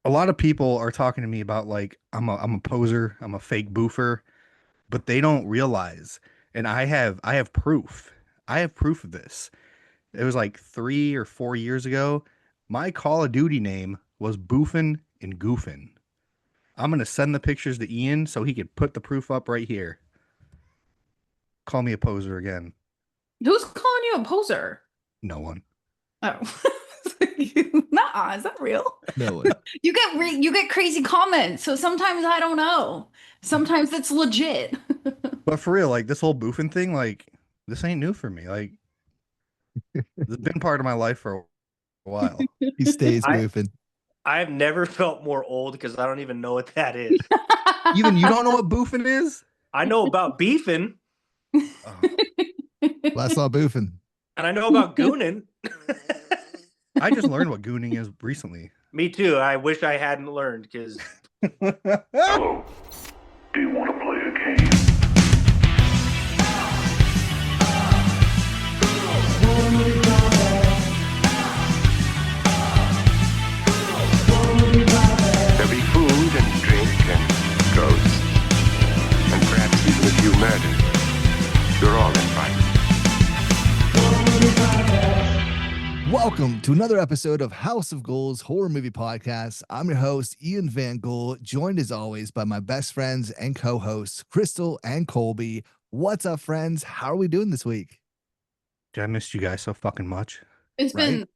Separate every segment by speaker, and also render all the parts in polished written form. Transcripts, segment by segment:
Speaker 1: a lot of people are talking to me about like I'm a poser, I'm a fake boofer, but they don't realize, and I have proof. I have proof of this. It was like 3 or 4 years ago. My Call of Duty name was Boofin and Goofin. I'm gonna send the pictures to Ian so he could put the proof up right here. Call me a poser again.
Speaker 2: Who's calling you a poser?
Speaker 1: No one.
Speaker 2: Oh. Nah, is that real?
Speaker 3: No one.
Speaker 2: You get crazy comments, so sometimes I don't know. Sometimes it's legit.
Speaker 1: But for real, like this whole boofing thing, like this ain't new for me. Like it's been part of my life for a while.
Speaker 3: He stays
Speaker 4: I
Speaker 3: goofing.
Speaker 4: I've never felt more old because I don't even know what that is.
Speaker 1: Even you don't know what boofing is?
Speaker 4: I know about beefing
Speaker 1: Oh,
Speaker 3: Well, that's not boofing.
Speaker 4: and I know about gooning.
Speaker 1: I just learned what gooning is recently.
Speaker 4: Me too. I wish I hadn't learned because
Speaker 5: Hello. Do you want to play a game? There'll be food and drink and ghosts, and perhaps even a few murders. You're all invited.
Speaker 3: Welcome to another episode of House of Ghouls Horror Movie Podcast. I'm your host, Ian VanGhoul, joined as always by my best friends and co-hosts, Crystal and Colby. What's up, friends? How are we doing this week?
Speaker 1: Dude, I missed you guys so fucking much.
Speaker 2: It's
Speaker 3: Right?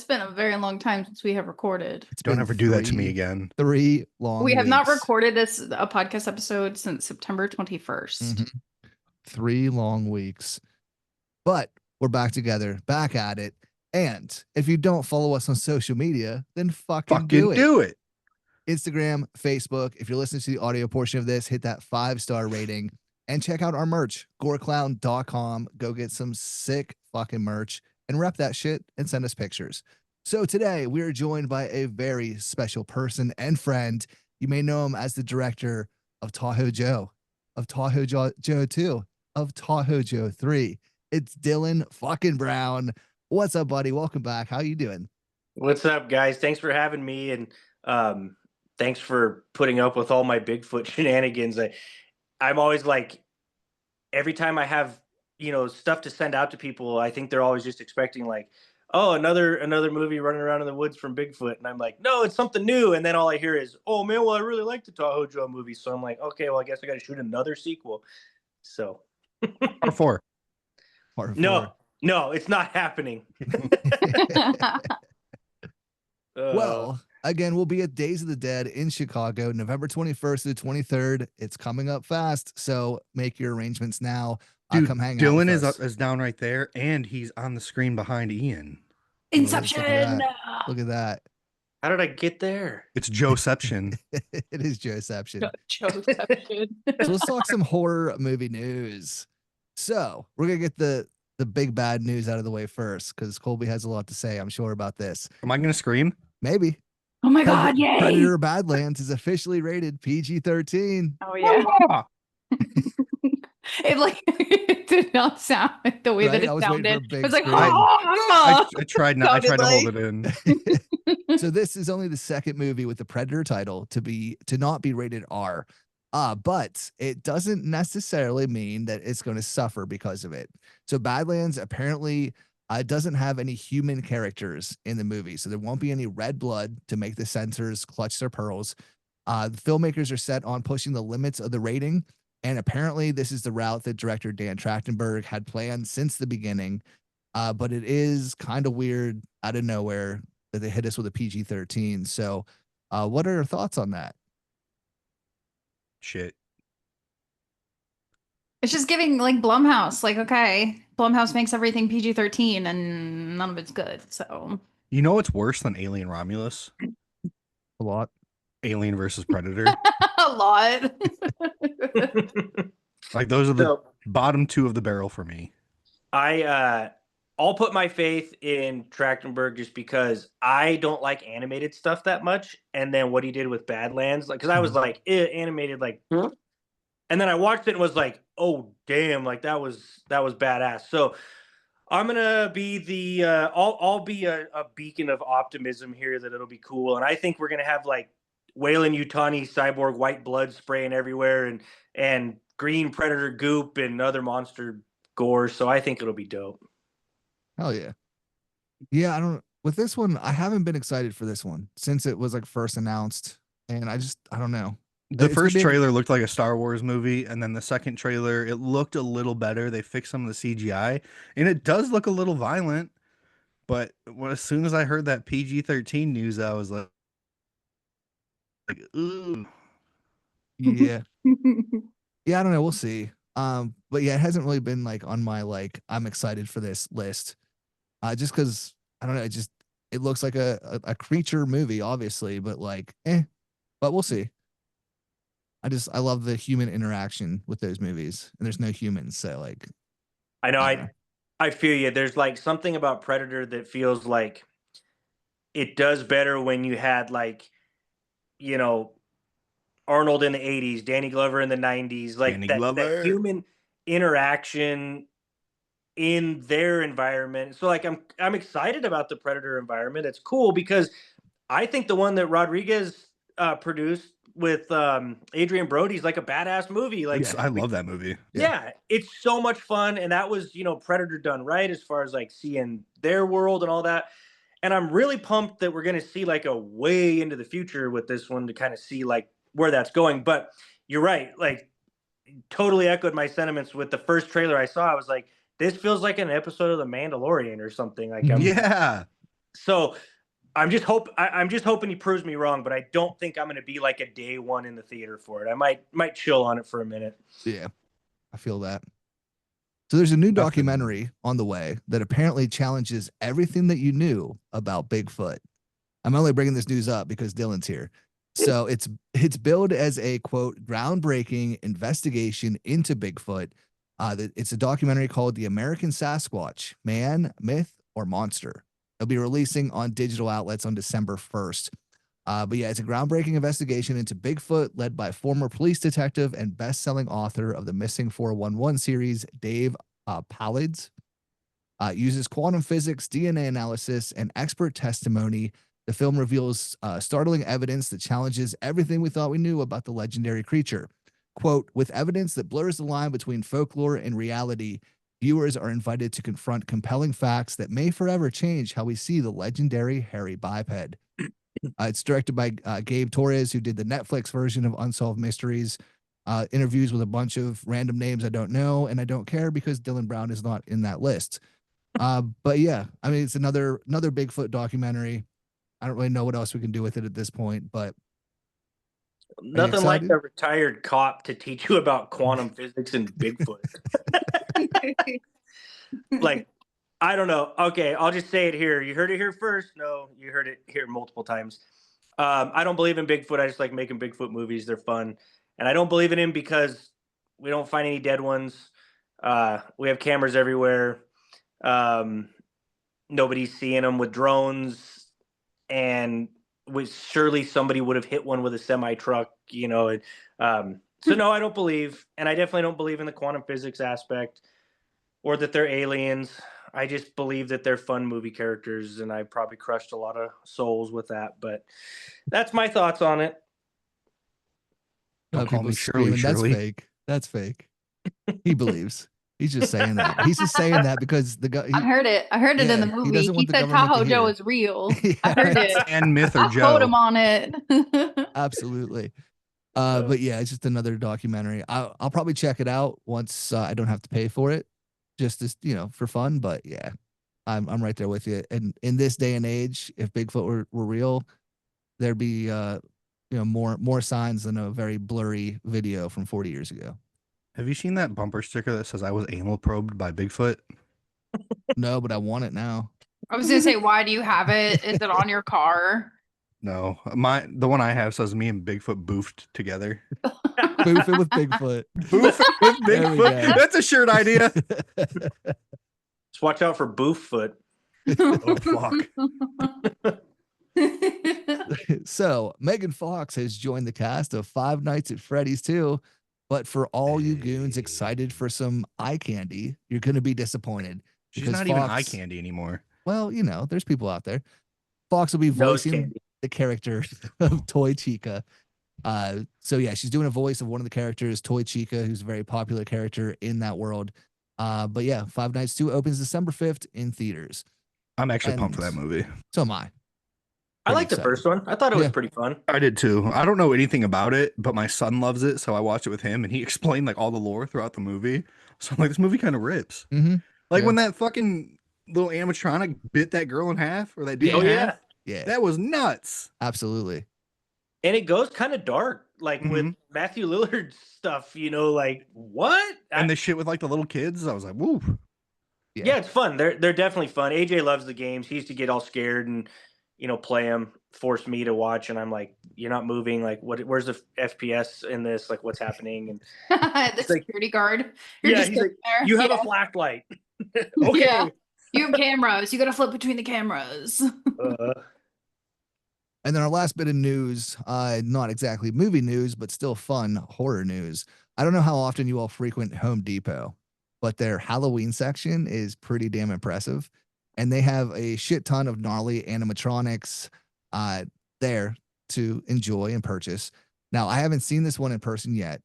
Speaker 2: been a very long time since we have recorded.
Speaker 3: It's
Speaker 1: Don't
Speaker 3: been
Speaker 1: ever do that to me again.
Speaker 3: 3 long
Speaker 2: We have not
Speaker 3: weeks.
Speaker 2: recorded a podcast episode since September 21st.
Speaker 3: Mhm. 3 long weeks. But we're back together, back at it. And if you don't follow us on social media, then fucking do it.
Speaker 1: Do it.
Speaker 3: Instagram, Facebook. If you're listening to the audio portion of this, hit that 5-star rating and check out our merch, goreclown.com. Go get some sick fucking merch and rep that shit and send us pictures. So today we are joined by a very special person and friend. You may know him as the director of Tahoe Joe, of Tahoe Joe 2, of Tahoe Joe 3. It's Dillon fucking Brown. What's up, buddy? Welcome back. How you doing?
Speaker 4: what's up, guys? Thanks for having me, and thanks for putting up with all my Bigfoot shenanigans. I'm always like, every time I have stuff to send out to people, I think they're always just expecting like, oh, another movie running around in the woods from Bigfoot, and I'm like, no, it's something new. And then all I hear is, oh man, well I really like the Tahoe Joe movie, so I'm like, okay, well I guess I got to shoot another sequel. So
Speaker 1: Part 4.
Speaker 3: Part
Speaker 4: no, it's not happening.
Speaker 3: Well, again, we'll be at Days of the Dead in Chicago, November 21st to the 23rd. It's coming up fast, so make your arrangements now.
Speaker 1: Dude,
Speaker 3: Come hang
Speaker 1: Dylan
Speaker 3: out with us.
Speaker 1: is down right there, and he's on the screen behind Ian.
Speaker 2: Inception.
Speaker 3: Look at that.
Speaker 4: how did I get there?
Speaker 1: It's Joeception.
Speaker 3: It is Joeception.
Speaker 2: Joeception.
Speaker 3: So let's talk some horror movie news. So we're going to get the big bad news out of the way first, because Colby has a lot to say, I'm sure, about this.
Speaker 1: Am I gonna scream?
Speaker 3: Maybe.
Speaker 2: Oh my God, yay.
Speaker 3: Predator Badlands is officially rated PG-13.
Speaker 2: Oh yeah. It did not sound the way
Speaker 3: Right?
Speaker 2: that
Speaker 3: I
Speaker 2: it
Speaker 3: was waiting for a
Speaker 2: sounded.
Speaker 3: big
Speaker 2: It was like,
Speaker 3: scream.
Speaker 1: I tried not. I
Speaker 2: Sounded
Speaker 1: tried to hold
Speaker 2: like-
Speaker 1: it in.
Speaker 3: So this is only the second movie with the Predator title to not be rated R. But it doesn't necessarily mean that it's going to suffer because of it. So Badlands apparently doesn't have any human characters in the movie, so there won't be any red blood to make the censors clutch their pearls. The filmmakers are set on pushing the limits of the rating, and apparently this is the route that director Dan Trachtenberg had planned since the beginning. But it is kind of weird out of nowhere that they hit us with a PG-13. So what are your thoughts on that?
Speaker 1: Shit.
Speaker 2: It's just giving like Blumhouse. Like, okay, Blumhouse makes everything PG-13 and none of it's good. So
Speaker 1: You know what's worse than Alien Romulus?
Speaker 3: A lot.
Speaker 1: Alien versus Predator.
Speaker 2: a lot.
Speaker 1: Like those are the
Speaker 4: So
Speaker 1: bottom 2 of the barrel for me.
Speaker 4: I'll put my faith in Trachtenberg just because I don't like animated stuff that much. And then what he did with Badlands, like, because I was like, animated, like, and then I watched it and was like, oh damn, like that was badass. So I'm gonna be the I'll be a beacon of optimism here that it'll be cool, and I think we're gonna have like Wayland Yutani cyborg white blood spraying everywhere, and green predator goop and other monster gore. So I think it'll be dope.
Speaker 3: Hell yeah. Yeah, I don't with this one, I haven't been excited for this one since it was like first announced. And I don't know.
Speaker 1: The
Speaker 3: It's gonna
Speaker 1: first
Speaker 3: be
Speaker 1: trailer looked like a Star Wars movie, and then the second trailer, it looked a little better. They fixed some of the CGI, and it does look a little violent. But as soon as I heard that PG-13 news, I was like ooh.
Speaker 3: yeah. Yeah, I don't know. We'll see. But yeah, it hasn't really been like on my like I'm excited for this list. Just because I don't know, it looks like a creature movie, obviously, but like, but we'll see. I love the human interaction with those movies, and there's no humans, so like
Speaker 4: I know
Speaker 3: I don't know.
Speaker 4: I feel you. There's like something about Predator that feels like it does better when you had like, you know, Arnold in the 80s, Danny Glover in the 90s, like
Speaker 1: Danny
Speaker 4: that
Speaker 1: Glover.
Speaker 4: human interaction in their environment. So like I'm excited about the Predator environment. It's cool because I think the one that Rodriguez produced with Adrian Brody's like a badass movie. Like
Speaker 1: I love that movie.
Speaker 4: yeah, it's so much fun, and that was, you know, Predator done right as far as like seeing their world and all that. And I'm really pumped that we're going to see like a way into the future with this one to kind of see like where that's going. But you're right, like totally echoed my sentiments with the first trailer I saw. I was like, this feels like an episode of The Mandalorian or something. Like,
Speaker 1: Yeah.
Speaker 4: So I'm just hoping he proves me wrong, but I don't think I'm going to be like a day one in the theater for it. I might chill on it for a minute.
Speaker 3: Yeah, I feel that. So there's a new documentary on the way that apparently challenges everything that you knew about Bigfoot. I'm only bringing this news up because Dillon's here. So it's billed as a quote groundbreaking investigation into Bigfoot. It's a documentary called The American Sasquatch: Man, Myth, or Monster. It'll be releasing on digital outlets on December 1st. But yeah, it's a groundbreaking investigation into Bigfoot led by former police detective and best-selling author of the Missing 411 series, Dave Pallids. Uses quantum physics, DNA analysis, and expert testimony. The film reveals startling evidence that challenges everything we thought we knew about the legendary creature. Quote, with evidence that blurs the line between folklore and reality, viewers are invited to confront compelling facts that may forever change how we see the legendary hairy biped. It's directed by Gabe Torres, who did the Netflix version of Unsolved Mysteries. Interviews with a bunch of random names I don't know, and I don't care because Dillon Brown is not in that list. But yeah, I mean, it's another Bigfoot documentary. I don't really know what else we can do with it at this point, but
Speaker 4: nothing like a retired cop to teach you about quantum physics and Bigfoot. Like, I don't know. Okay, I'll just say it here. You heard it here first. No, you heard it here multiple times. I don't believe in Bigfoot. I just like making Bigfoot movies. They're fun. And I don't believe in him because we don't find any dead ones. We have cameras everywhere. Nobody's seeing them with drones. And surely somebody would have hit one with a semi-truck, you know. So no, I don't believe. And I definitely don't believe in the quantum physics aspect or that they're aliens. I just believe that they're fun movie characters, and I probably crushed a lot of souls with that. But that's my thoughts on it.
Speaker 1: Don't call me Shirley.
Speaker 3: That's fake. That's fake. He believes. He's just saying that. He's just saying that because the guy.
Speaker 2: I heard it. I heard it in the movie. He said Tahoe Joe is real. Yeah. I heard it.
Speaker 1: And Myth or
Speaker 2: I'll
Speaker 1: Joe.
Speaker 2: quote him on it.
Speaker 3: Absolutely. But yeah, it's just another documentary. I'll probably check it out once I don't have to pay for it, just as for fun. But yeah, I'm right there with you. And in this day and age, if Bigfoot were real, there'd be more signs than a very blurry video from 40 years ago.
Speaker 1: Have you seen that bumper sticker that says I was anal probed by Bigfoot?
Speaker 3: No, but I want it now.
Speaker 2: I was gonna say, why do you have it? Is it on your car?
Speaker 1: No, the one I have says me and Bigfoot boofed together.
Speaker 3: Boofing with Bigfoot.
Speaker 1: Boofing with Bigfoot. That's a shirt idea.
Speaker 4: Just watch out for Booffoot.
Speaker 1: Oh fuck.
Speaker 3: So Megan Fox has joined the cast of Five Nights at Freddy's 2. But for all you goons excited for some eye candy, you're going to be disappointed.
Speaker 1: She's not even eye candy anymore.
Speaker 3: Well, there's people out there. Fox will be voicing the character of Toy Chica. So yeah, she's doing a voice of one of the characters, Toy Chica, who's a very popular character in that world. But yeah, Five Nights 2 opens December 5th in theaters.
Speaker 1: I'm actually pumped for
Speaker 3: And
Speaker 1: that movie.
Speaker 3: So am I.
Speaker 4: I
Speaker 3: Pretty
Speaker 4: liked the
Speaker 3: excited.
Speaker 4: first one. I thought it was
Speaker 3: Yeah.
Speaker 4: pretty fun.
Speaker 1: I did too. I don't know anything about it, but my son loves it, so I watched it with him, and he explained like all the lore throughout the movie. So I'm like, this movie kind of rips.
Speaker 3: Mm-hmm.
Speaker 1: Like
Speaker 3: Yeah.
Speaker 1: when that fucking little animatronic bit that girl in half, or that dude
Speaker 3: Yeah.
Speaker 4: Oh
Speaker 1: in
Speaker 4: yeah,
Speaker 1: half,
Speaker 3: Yeah,
Speaker 1: that was nuts.
Speaker 3: absolutely.
Speaker 4: and it goes kind of dark, like with
Speaker 1: Mhm.
Speaker 4: Matthew Lillard stuff. You know, like what?
Speaker 1: And the shit with like the little kids, I was like, woo.
Speaker 4: Yeah, it's fun. They're definitely fun. AJ loves the games. He used to get all scared and play them. Force me to watch, and I'm like, you're not moving. Like, what? Where's the FPS in this? Like, what's happening? And
Speaker 2: The
Speaker 4: It's like-
Speaker 2: security guard. You're
Speaker 4: yeah,
Speaker 2: just
Speaker 4: he's like,
Speaker 2: there.
Speaker 4: you have
Speaker 2: Yeah.
Speaker 4: a flashlight. Okay.
Speaker 2: Yeah. You have cameras. You got to flip between the cameras.
Speaker 3: And then our last bit of news, not exactly movie news, but still fun horror news. I don't know how often you all frequent Home Depot, but their Halloween section is pretty damn impressive. And they have a shit ton of gnarly animatronics there to enjoy and purchase. Now, I haven't seen this one in person yet,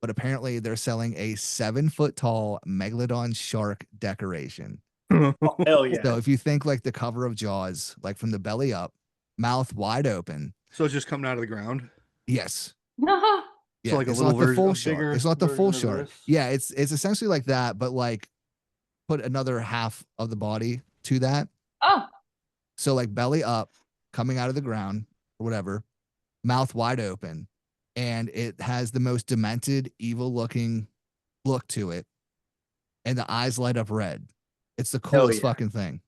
Speaker 3: but apparently they're selling a 7-foot tall megalodon shark decoration.
Speaker 4: Oh, hell yeah.
Speaker 3: So if you think like the cover of Jaws, like from the belly up, mouth wide open.
Speaker 1: So it's just coming out of the ground.
Speaker 3: Yes.
Speaker 2: Uh-huh.
Speaker 3: Yeah,
Speaker 1: like a
Speaker 3: it's
Speaker 1: little
Speaker 3: not the full
Speaker 1: version- a
Speaker 3: shark.
Speaker 1: bigger
Speaker 3: It's not the full
Speaker 1: version of
Speaker 3: shark.
Speaker 1: this?
Speaker 3: Yeah, it's essentially like that, but like put another half of the body to that.
Speaker 2: Oh,
Speaker 3: So like belly up, coming out of the ground or whatever, mouth wide open, and it has the most demented, evil looking look to it, and the eyes light up red. It's the
Speaker 4: Hell
Speaker 3: coolest
Speaker 4: yeah.
Speaker 3: fucking thing.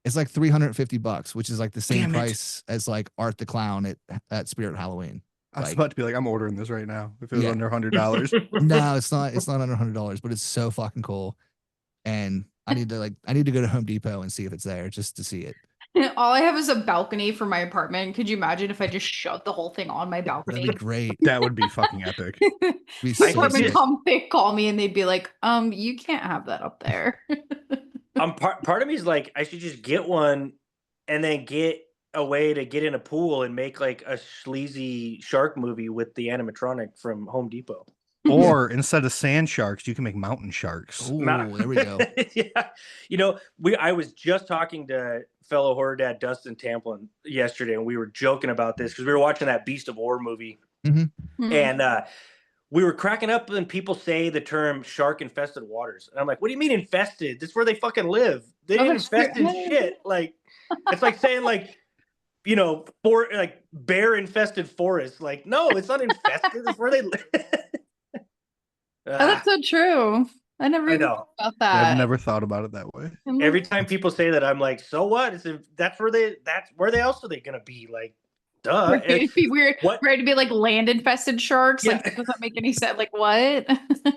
Speaker 3: It's like $350, which is like the same
Speaker 1: Damn it.
Speaker 3: price as like Art the Clown at Spirit Halloween.
Speaker 1: I was
Speaker 3: Like-
Speaker 1: about to be like, I'm ordering this right now if it was
Speaker 3: Yeah.
Speaker 1: under $100.
Speaker 3: No, it's not. It's not under $100, but it's so fucking cool. And I need to go to Home Depot and see if it's there just to see it.
Speaker 2: all I have is a balcony for my apartment. Could you imagine if I just shut the whole thing on my
Speaker 3: That'd
Speaker 2: balcony?
Speaker 3: be great.
Speaker 1: That would be fucking epic.
Speaker 3: Be
Speaker 4: I
Speaker 3: so
Speaker 4: could
Speaker 2: Apartment
Speaker 3: sick.
Speaker 2: com- they call me and they'd be like, you can't have that up there.
Speaker 4: Part of me is like, I should just get one and then get a way to get in a pool and make like a sleazy shark movie with the animatronic from Home Depot.
Speaker 1: Or instead of sand sharks, you can make mountain sharks.
Speaker 3: Ooh, there we go.
Speaker 4: Yeah. I was just talking to fellow horror dad Dustin Tamplin yesterday, and we were joking about this because we were watching that Beast of War movie.
Speaker 2: Mm-hmm.
Speaker 4: And we were cracking up when people say the term shark infested waters. And I'm like, what do you mean infested? That's where they fucking live. They
Speaker 2: Oh,
Speaker 4: ain't
Speaker 2: that's
Speaker 4: infested
Speaker 2: true.
Speaker 4: shit. Like, it's like saying like, bear infested forest. Like, no, it's not infested. It's where they live.
Speaker 2: Oh, that's so true. I never
Speaker 4: I
Speaker 2: even
Speaker 4: know.
Speaker 2: thought about that.
Speaker 1: I've never thought about it that way.
Speaker 4: Every time people say that, I'm like, so what? That's where else are they gonna be? Like, duh.
Speaker 2: Right, it'd be weird.
Speaker 4: What-
Speaker 2: Right, to be like land infested sharks. Like,
Speaker 4: Yeah.
Speaker 2: that doesn't make any sense. Like, what?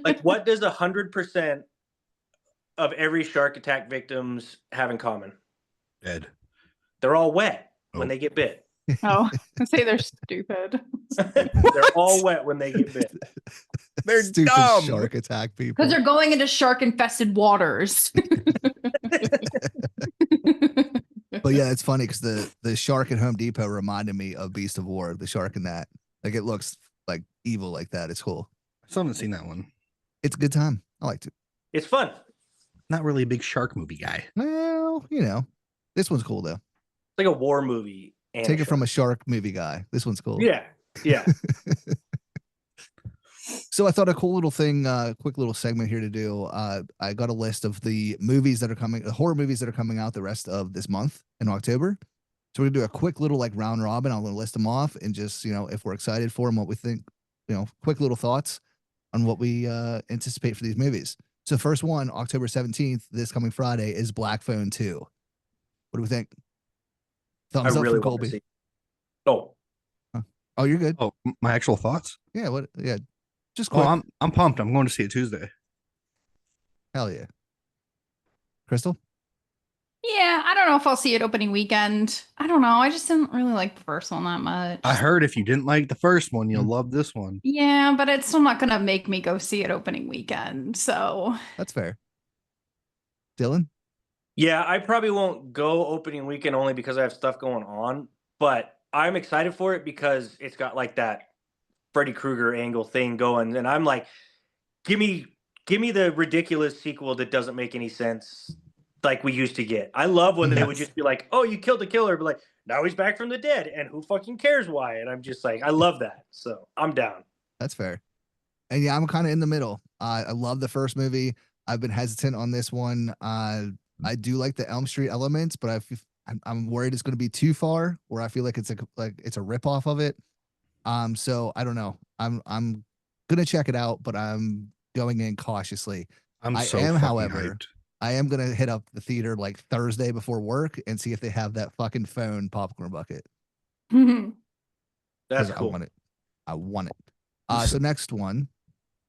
Speaker 4: Like, what does 100% of every shark attack victims have in common?
Speaker 1: Dead.
Speaker 4: They're all wet when
Speaker 1: Oh.
Speaker 4: they get bit.
Speaker 2: Oh, I say they're stupid.
Speaker 4: They're all wet when they get bit.
Speaker 1: They're
Speaker 3: Stupid
Speaker 1: dumb.
Speaker 3: shark attack people.
Speaker 2: Because they're going into shark infested waters.
Speaker 3: But yeah, it's funny because the shark at Home Depot reminded me of Beast of War, the shark in that. Like it looks like evil like that. It's cool.
Speaker 1: I still haven't seen that one.
Speaker 3: It's a good time. I liked it.
Speaker 4: It's fun.
Speaker 1: Not really a big shark movie guy.
Speaker 3: Well, this one's cool though.
Speaker 4: It's like a war movie. And
Speaker 3: Take it from a shark movie guy. This one's cool.
Speaker 4: Yeah.
Speaker 3: So I thought a cool little thing, quick little segment here to do. I got a list of the movies that are coming, the horror movies that are coming out the rest of this month in October. So we're gonna do a quick little like round robin. I'm gonna list them off and just if we're excited for them, what we think, quick little thoughts on what we anticipate for these movies. So first one, October 17th, this coming Friday, is Black Phone 2. What do we think? Thumbs
Speaker 4: I
Speaker 3: up
Speaker 4: really
Speaker 3: from
Speaker 4: want to
Speaker 3: Colby.
Speaker 4: see. Oh,
Speaker 3: Oh, you're good.
Speaker 1: Oh, my actual thoughts?
Speaker 3: Yeah. What? Yeah. Just
Speaker 1: Oh,
Speaker 3: quick.
Speaker 1: I'm pumped. I'm going to see it Tuesday.
Speaker 3: Hell yeah. Crystal.
Speaker 2: Yeah, I don't know if I'll see it opening weekend. I don't know. I just didn't really like the first one that much.
Speaker 1: I heard if you didn't like the first one, you'll love this one.
Speaker 2: Yeah, but it's still not going to make me go see it opening weekend. So,
Speaker 3: That's fair. Dylan.
Speaker 4: yeah. I probably won't go opening weekend only because I have stuff going on. But I'm excited for it because it's got like that Freddy Krueger angle thing going, and I'm like, give me the ridiculous sequel that doesn't make any sense like we used to get. I love when they would
Speaker 3: Yes.
Speaker 4: just be like, oh, you killed the killer, but like now he's back from the dead, and who fucking cares why? And I'm just like, I love that. So I'm down.
Speaker 3: That's fair. And yeah, I'm kind of in the middle. I love the first movie. I've been hesitant on this one. I do like the Elm Street elements, but I'm worried it's going to be too far, where I feel like it's a rip off of it. So I don't know. I'm gonna check it out, but I'm going in cautiously.
Speaker 1: I'm
Speaker 3: I
Speaker 1: so
Speaker 3: am,
Speaker 1: fucking
Speaker 3: however,
Speaker 1: hyped.
Speaker 3: I am gonna hit up the theater like Thursday before work and see if they have that fucking phone popcorn bucket.
Speaker 4: That's
Speaker 3: 'Cause
Speaker 4: cool.
Speaker 3: I want it. I want it. So next one.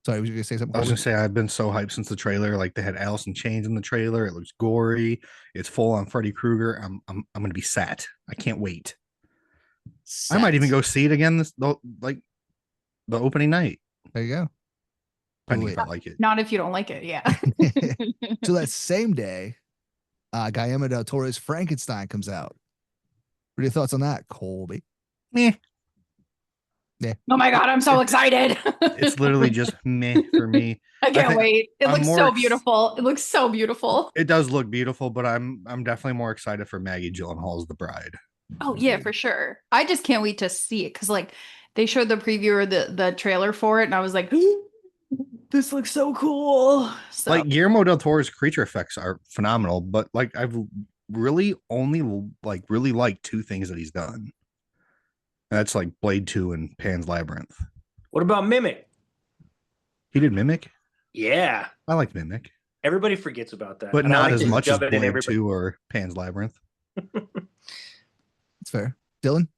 Speaker 3: Sorry, was you gonna say something?
Speaker 1: I was
Speaker 3: Colby?
Speaker 1: gonna say I've been so hyped since the trailer. Like they had Alice in Chains in the trailer. It looks gory. It's full on Freddy Krueger. I'm gonna be sat. I can't wait. I might even
Speaker 3: Set.
Speaker 1: go see it again like the opening night.
Speaker 3: There you go.
Speaker 1: Depending
Speaker 3: Wait.
Speaker 1: if I like it.
Speaker 2: Not if you don't like it. Yeah.
Speaker 3: So that same day, Guillermo del Toro's Frankenstein comes out. What are your thoughts on that, Colby?
Speaker 1: Meh.
Speaker 2: Oh my God, I'm so excited.
Speaker 1: It's literally just meh for me.
Speaker 2: I can't
Speaker 1: think
Speaker 2: wait. It
Speaker 1: I'm
Speaker 2: looks
Speaker 1: more
Speaker 2: so
Speaker 1: ex-
Speaker 2: beautiful. It looks so beautiful.
Speaker 1: It does look beautiful, but I'm definitely more excited for Maggie Gyllenhaal's The Bride.
Speaker 2: Oh yeah, for sure. I just can't wait to see it because like they showed the preview or the trailer for it, and I was like, this looks so cool. So
Speaker 1: Like Guillermo del Toro's creature effects are phenomenal, but like I've really only like really liked two things that he's done. That's like Blade 2 and Pan's Labyrinth.
Speaker 4: What about Mimic?
Speaker 1: He did Mimic.
Speaker 4: Yeah.
Speaker 1: I like Mimic,
Speaker 4: Everybody forgets about that.
Speaker 1: but
Speaker 4: And I
Speaker 1: not
Speaker 4: like
Speaker 1: as
Speaker 4: to
Speaker 1: much as
Speaker 4: shove it in
Speaker 1: Blade
Speaker 4: everybody.
Speaker 1: 2 or Pan's Labyrinth.
Speaker 3: That's fair. Dylan?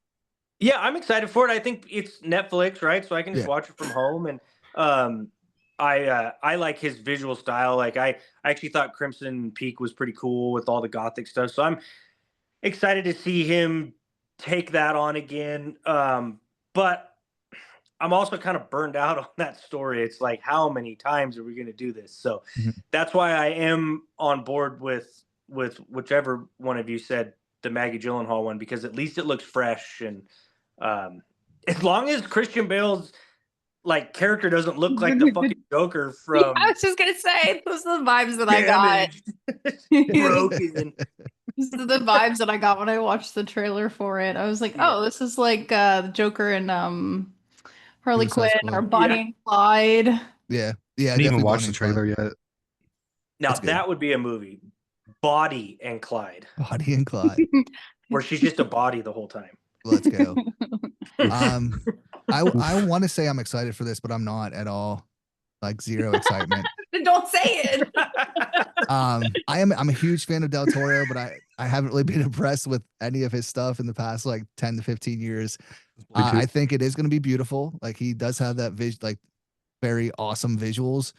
Speaker 4: Yeah, I'm excited for it. I think it's Netflix, right? So I can just
Speaker 3: Yeah.
Speaker 4: watch it from home. And I like his visual style. Like I actually thought Crimson Peak was pretty cool with all the gothic stuff. So I'm excited to see him take that on again. But I'm also kind of burned out on that story. It's like, how many times are we going to do this? So that's why I am on board with whichever one of you said the Maggie Gyllenhaal one, because at least it looks fresh. And as long as Christian Bale's like character doesn't look like the fucking Joker from
Speaker 2: I was just gonna say those are the vibes that I got.
Speaker 4: Damaged, broken.
Speaker 2: These are the vibes that I got when I watched the trailer for it. I was like, oh, this is like the Joker and Harley
Speaker 3: Suicide
Speaker 2: Quinn
Speaker 3: Squad.
Speaker 2: or Bonnie and Clyde.
Speaker 3: Yeah.
Speaker 1: I didn't even
Speaker 3: definitely
Speaker 1: watch
Speaker 3: Bonnie
Speaker 1: the
Speaker 3: and Clyde.
Speaker 1: trailer yet.
Speaker 4: Now
Speaker 3: That's good.
Speaker 4: that would be a movie, Body and Clyde,
Speaker 3: Bonnie and Clyde.
Speaker 4: where she's just a body the whole time.
Speaker 3: Let's go. I want to say I'm excited for this, but I'm not at all. Like zero excitement.
Speaker 2: Don't say it.
Speaker 3: I'm a huge fan of Del Toro, but I haven't really been impressed with any of his stuff in the past like 10 to 15 years. I think it is going to be beautiful. Like he does have that like very awesome visuals.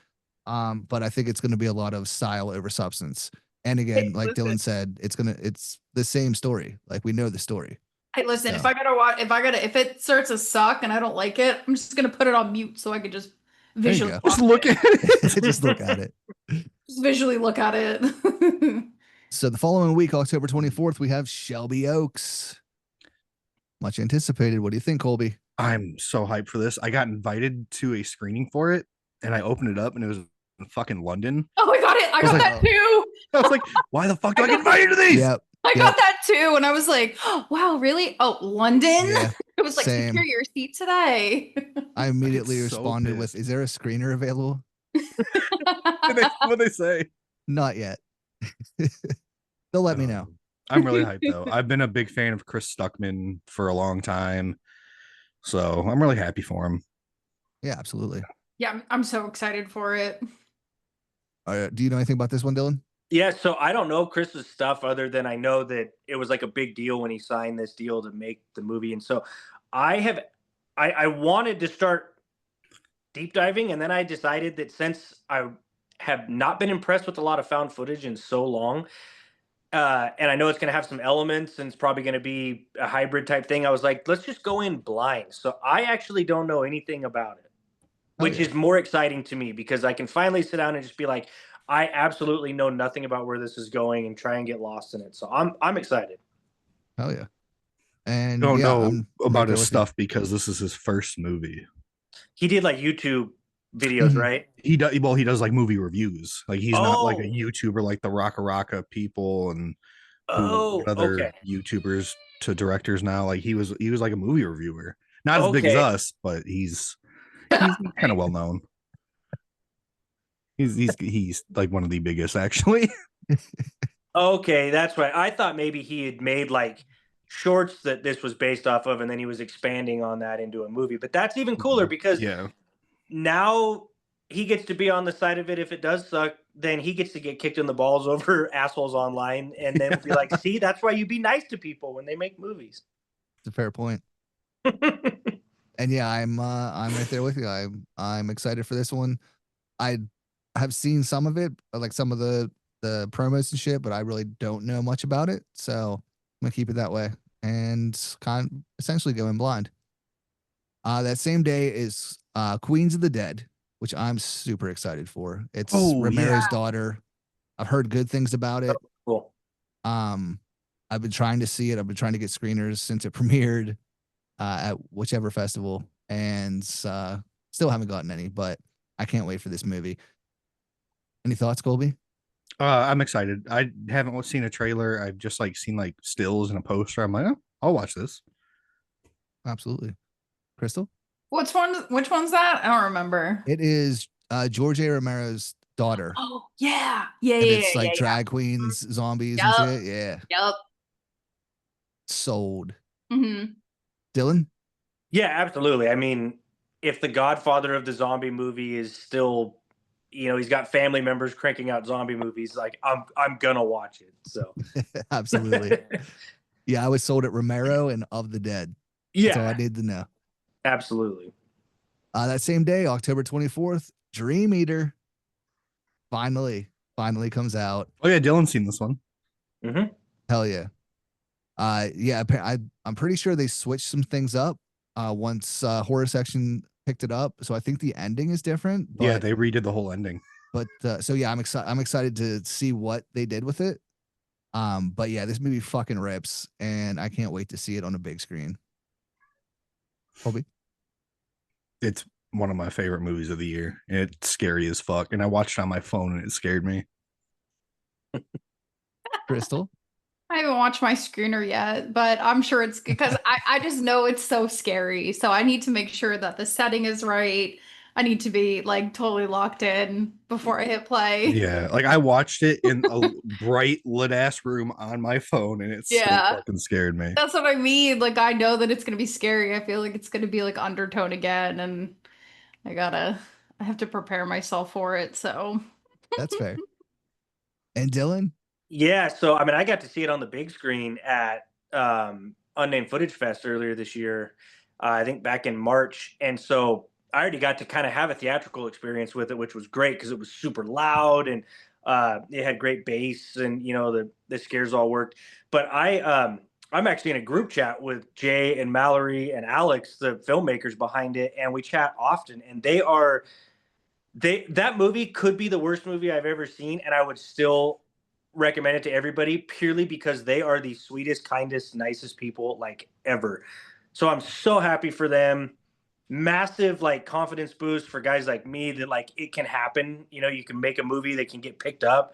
Speaker 3: But I think it's going to be a lot of style over substance. And again, like Dylan said, it's the same story. Like we know the story.
Speaker 2: Hey, listen,
Speaker 3: So.
Speaker 2: if it starts to suck and I don't like it, I'm just gonna put it on mute so I could just
Speaker 3: There you
Speaker 2: visually
Speaker 3: go.
Speaker 1: Just look at it.
Speaker 3: Just look at it.
Speaker 2: just visually look at it.
Speaker 3: So the following week, October 24th, we have Shelby Oaks. Much anticipated. What do you think, Colby?
Speaker 1: I'm so hyped for this. I got invited to a screening for it, and I opened it up, and it was in fucking London.
Speaker 2: Oh, I got it. I got
Speaker 1: like,
Speaker 2: that too.
Speaker 1: I was like, why the fuck do I get invited to these?
Speaker 3: Yep.
Speaker 2: I got that too. And I was like, oh, wow, really? Oh, London?
Speaker 3: Yeah,
Speaker 2: It was like,
Speaker 3: same.
Speaker 2: secure your seat today.
Speaker 3: I immediately
Speaker 1: so
Speaker 3: responded with,
Speaker 1: pissed.
Speaker 3: "Is there a screener available?"
Speaker 1: What they say?
Speaker 3: Not yet. They'll let me know.
Speaker 1: I'm really hyped though. I've been a big fan of Chris Stuckman for a long time, so I'm really happy for him.
Speaker 3: Yeah, absolutely.
Speaker 2: Yeah, I'm so excited for it.
Speaker 3: Do you know anything about this one, Dylan?
Speaker 4: Yeah, so I don't know Chris's stuff other than I know that it was like a big deal when he signed this deal to make the movie. And so I wanted to start deep diving, and then I decided that since I have not been impressed with a lot of found footage in so long, and I know it's going to have some elements and it's probably going to be a hybrid type thing, I was like, let's just go in blind. So I actually don't know anything about it, which is more exciting to me because I can finally sit down and just be like, I absolutely know nothing about where this is going and try and get lost in it. So I'm excited.
Speaker 3: Hell yeah. And
Speaker 1: Don't
Speaker 3: yeah,
Speaker 1: know
Speaker 3: I'm right
Speaker 1: about
Speaker 3: there
Speaker 1: his
Speaker 3: with you.
Speaker 1: stuff because this is his first movie.
Speaker 4: He did like YouTube videos,
Speaker 3: Mhm.
Speaker 4: right?
Speaker 1: He does well. He does like movie reviews. Like he's not like a
Speaker 4: Oh,
Speaker 1: YouTuber like the Raka people and who
Speaker 4: oh,
Speaker 1: other
Speaker 4: okay,
Speaker 1: YouTubers to directors now. Like he was like a movie reviewer. Not as big as
Speaker 4: okay,
Speaker 1: us, but he's kind of well known. He's like one of the biggest actually.
Speaker 4: okay. That's right. I thought maybe he had made like shorts that this was based off of, and then he was expanding on that into a movie. But that's even cooler because
Speaker 1: Yeah.
Speaker 4: now he gets to be on the side of it. If it does suck, then he gets to get kicked in the balls over assholes online, and then be like, "See, that's why you be nice to people when they make movies."
Speaker 3: It's a fair point. And yeah, I'm right there with you. I'm excited for this one. I have seen some of it, like some of the promos and shit, but I really don't know much about it. So I'm gonna keep it that way and kind of essentially go in blind. That same day is Queens of the Dead, which I'm super excited for. It's
Speaker 1: Oh yeah.
Speaker 3: Romero's daughter. I've heard good things about it.
Speaker 4: Cool.
Speaker 3: Um, I've been trying to see it. I've been trying to get screeners since it premiered at whichever festival, and still haven't gotten any. But I can't wait for this movie. Any thoughts, Colby?
Speaker 1: I'm excited. I haven't seen a trailer. I've just like seen like stills and a poster. I'm like, oh, I'll watch this.
Speaker 3: Absolutely, Crystal.
Speaker 2: Which one's that? I don't remember.
Speaker 3: It is George A. Romero's daughter,
Speaker 2: Oh yeah, yeah,
Speaker 3: and
Speaker 2: yeah,
Speaker 3: it's
Speaker 2: yeah,
Speaker 3: like
Speaker 2: yeah.
Speaker 3: drag queens, zombies, and
Speaker 2: Yup.
Speaker 3: shit. Yeah,
Speaker 2: Yep.
Speaker 3: sold.
Speaker 2: Mm-hmm.
Speaker 3: Dylan.
Speaker 4: Yeah, absolutely. I mean, if the godfather of the zombie movie is still, he's got family members cranking out zombie movies, like I'm gonna watch it. So
Speaker 3: Absolutely. Yeah, I was sold at Romero and Of the Dead. That's all I
Speaker 4: yeah,
Speaker 3: need to know.
Speaker 4: absolutely.
Speaker 3: That same day, October 24th, Dream Eater finally comes out.
Speaker 1: Oh yeah, Dylan's seen this one.
Speaker 4: Hmm.
Speaker 3: Hell yeah. Yeah, I'm pretty sure they switched some things up once horror section picked it up. So I think the ending is different.
Speaker 1: Yeah,
Speaker 3: But
Speaker 1: they redid the whole ending.
Speaker 3: so yeah, I'm excited to see what they did with it. But yeah, this movie fucking rips, and I can't wait to see it on a big screen. Colby.
Speaker 1: It's one of my favorite movies of the year. It's scary as fuck. And I watched it on my phone and it scared me.
Speaker 3: Crystal.
Speaker 2: I haven't watched my screener yet, but I'm sure it's because I just know it's so scary. So I need to make sure that the setting is right. I need to be like totally locked in before I hit play.
Speaker 1: Yeah, like I watched it in a bright lit ass room on my phone and it still
Speaker 2: Yeah.
Speaker 1: fucking scared me.
Speaker 2: That's what I mean. Like I know that it's gonna be scary. I feel like it's gonna be like undertone again, and I have to prepare myself for it. So
Speaker 3: That's fair. And Dylan.
Speaker 4: Yeah, so I mean, I got to see it on the big screen at Unnamed Footage Fest earlier this year. I think back in March, and so I already got to kind of have a theatrical experience with it, which was great because it was super loud and it had great bass, and the scares all worked. But I'm actually in a group chat with Jay and Mallory and Alex, the filmmakers behind it, and we chat often. And that movie could be the worst movie I've ever seen, and I would still recommend it to everybody purely because they are the sweetest, kindest, nicest people like ever. So I'm so happy for them. Massive like confidence boost for guys like me that like it can happen. You can make a movie that can get picked up.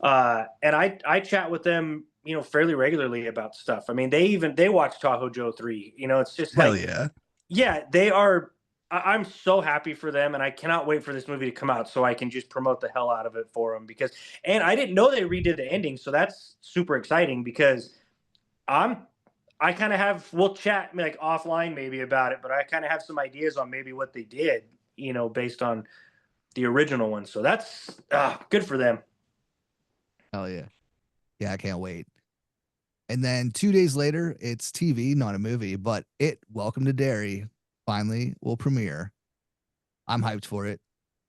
Speaker 4: And I chat with them, fairly regularly about stuff. I mean, they watch Tahoe Joe 3. It's just
Speaker 1: Hell
Speaker 4: like,
Speaker 1: yeah.
Speaker 4: yeah, they are. I'm so happy for them, and I cannot wait for this movie to come out so I can just promote the hell out of it for them. And I didn't know they redid the ending, so that's super exciting because I kind of we'll chat like offline maybe about it, but I kind of have some ideas on maybe what they did, based on the original one. So that's good for them.
Speaker 3: Hell yeah. Yeah, I can't wait. And then 2 days later, it's TV, not a movie, but Welcome to Derry finally will premiere. I'm hyped for it.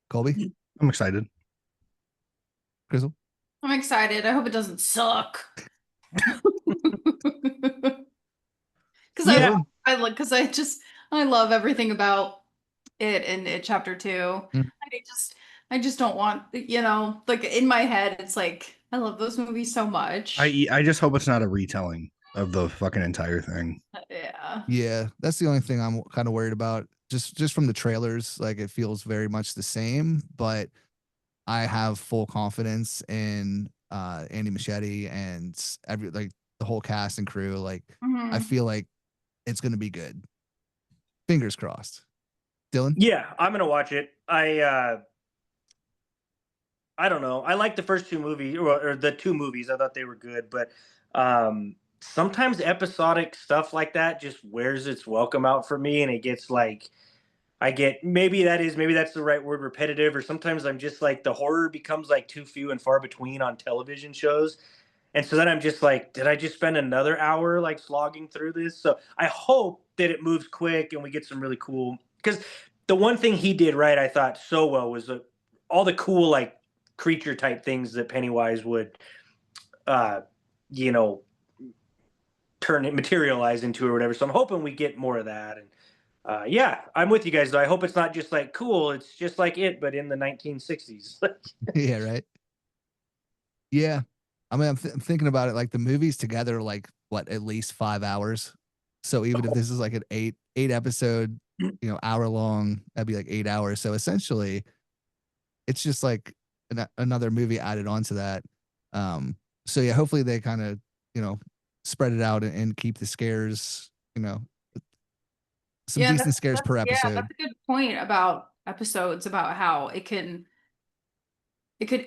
Speaker 3: Colby?
Speaker 1: I'm excited.
Speaker 3: Crystal?
Speaker 2: I'm excited. I hope it doesn't suck. Because
Speaker 3: Yeah.
Speaker 2: I love everything about it in chapter 2.
Speaker 3: Mm.
Speaker 2: I just don't want, like in my head, it's like I love those movies so much.
Speaker 1: I just hope it's not a retelling. of the fucking entire thing.
Speaker 2: Yeah.
Speaker 3: Yeah, that's the only thing I'm kind of worried about. Just from the trailers, like it feels very much the same, but I have full confidence in Andy Machete and every like the whole cast and crew. Like I
Speaker 2: Mhm.
Speaker 3: feel like it's gonna be good. Fingers crossed. Dylan?
Speaker 4: Yeah, I'm gonna watch it. I don't know. I like the first two movies or the two movies. I thought they were good, but sometimes episodic stuff like that just wears its welcome out for me, and it gets like I get maybe that's the right word, repetitive, or sometimes I'm just like the horror becomes like too few and far between on television shows. And so then I'm just like, did I just spend another hour like slogging through this? So I hope that it moves quick and we get some really cool, because the one thing he did right, I thought so well, was all the cool like creature type things that Pennywise would, uh, you know, turn it materialize into or whatever. So I'm hoping we get more of that. And yeah, I'm with you guys though. I hope it's not just like cool. It's just like it, but in the 1960s.
Speaker 3: Yeah, right. Yeah. I mean, I'm thinking about it. Like the movies together, like what, at least 5 hours. So even if this is like an eight episode, hour long, that'd be like 8 hours. So essentially, it's just like another movie added onto that. So yeah, hopefully they kind of spread it out and keep the scares, some
Speaker 2: Yeah,
Speaker 3: decent scares per episode.
Speaker 2: that's a good point about episodes, about how it could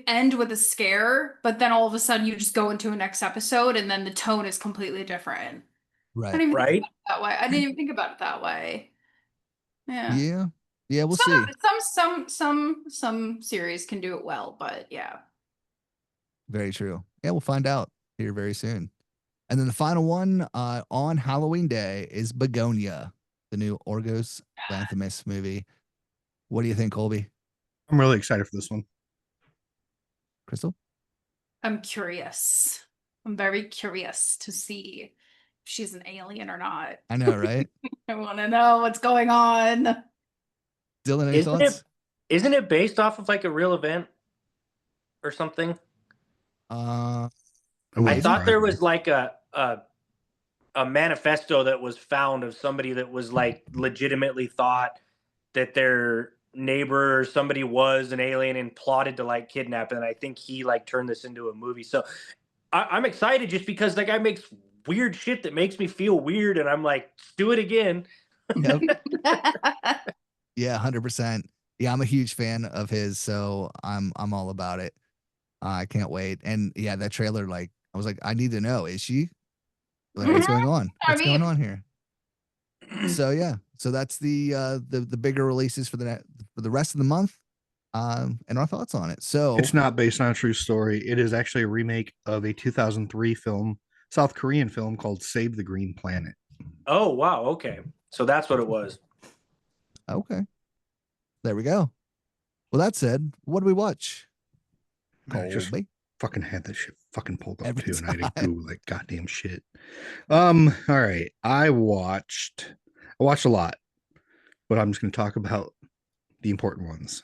Speaker 2: end with a scare, but then all of a sudden you just go into a next episode and then the tone is completely different. I
Speaker 3: Right.
Speaker 2: didn't even
Speaker 4: Right?
Speaker 2: think about it that way. I didn't even think about it that way. Yeah.
Speaker 3: Yeah. Yeah. We'll
Speaker 2: Some
Speaker 3: see.
Speaker 2: some series can do it well, but yeah.
Speaker 3: Very true. Yeah, we'll find out here very soon. And then the final one on Halloween Day is Begonia, the new Orgos Lanthimos movie. What do you think, Colby?
Speaker 1: I'm really excited for this one.
Speaker 3: Crystal?
Speaker 2: I'm curious. I'm very curious to see if she's an alien or not.
Speaker 3: I know, right?
Speaker 2: I want to know what's going on.
Speaker 3: Dylan, any
Speaker 4: Isn't
Speaker 3: thoughts?
Speaker 4: it based off of like a real event or something?
Speaker 3: Uh,
Speaker 1: It wouldn't
Speaker 4: I thought there
Speaker 1: surprise me.
Speaker 4: was like a manifesto that was found of somebody that was like legitimately thought that their neighbor or somebody was an alien and plotted to like kidnap it. And I think he like turned this into a movie. So I'm excited just because that guy makes weird shit that makes me feel weird, and I'm like, let's do it again.
Speaker 3: yep. Yeah, 100%. Yeah, I'm a huge fan of his, so I'm all about it. I can't wait. And yeah, that trailer, like, I was like, I need to know, is she? Like, what's going on?
Speaker 2: I
Speaker 3: What's going
Speaker 2: mean,
Speaker 3: on here? So yeah, so that's the bigger releases for the rest of the month, and our thoughts on it. So
Speaker 1: It's not based on a true story. It is actually a remake of a 2003 film, South Korean film called Save the Green Planet.
Speaker 4: Oh, wow. Okay. So that's what it was.
Speaker 3: okay, there we go. Well, that said, what do we watch?
Speaker 1: I just
Speaker 3: Colby?
Speaker 1: fucking had this shit fucking pulled up
Speaker 3: Every
Speaker 1: too, and I had to
Speaker 3: time.
Speaker 1: Google that goddamn shit. All right. I watched a lot, but I'm just gonna talk about the important ones.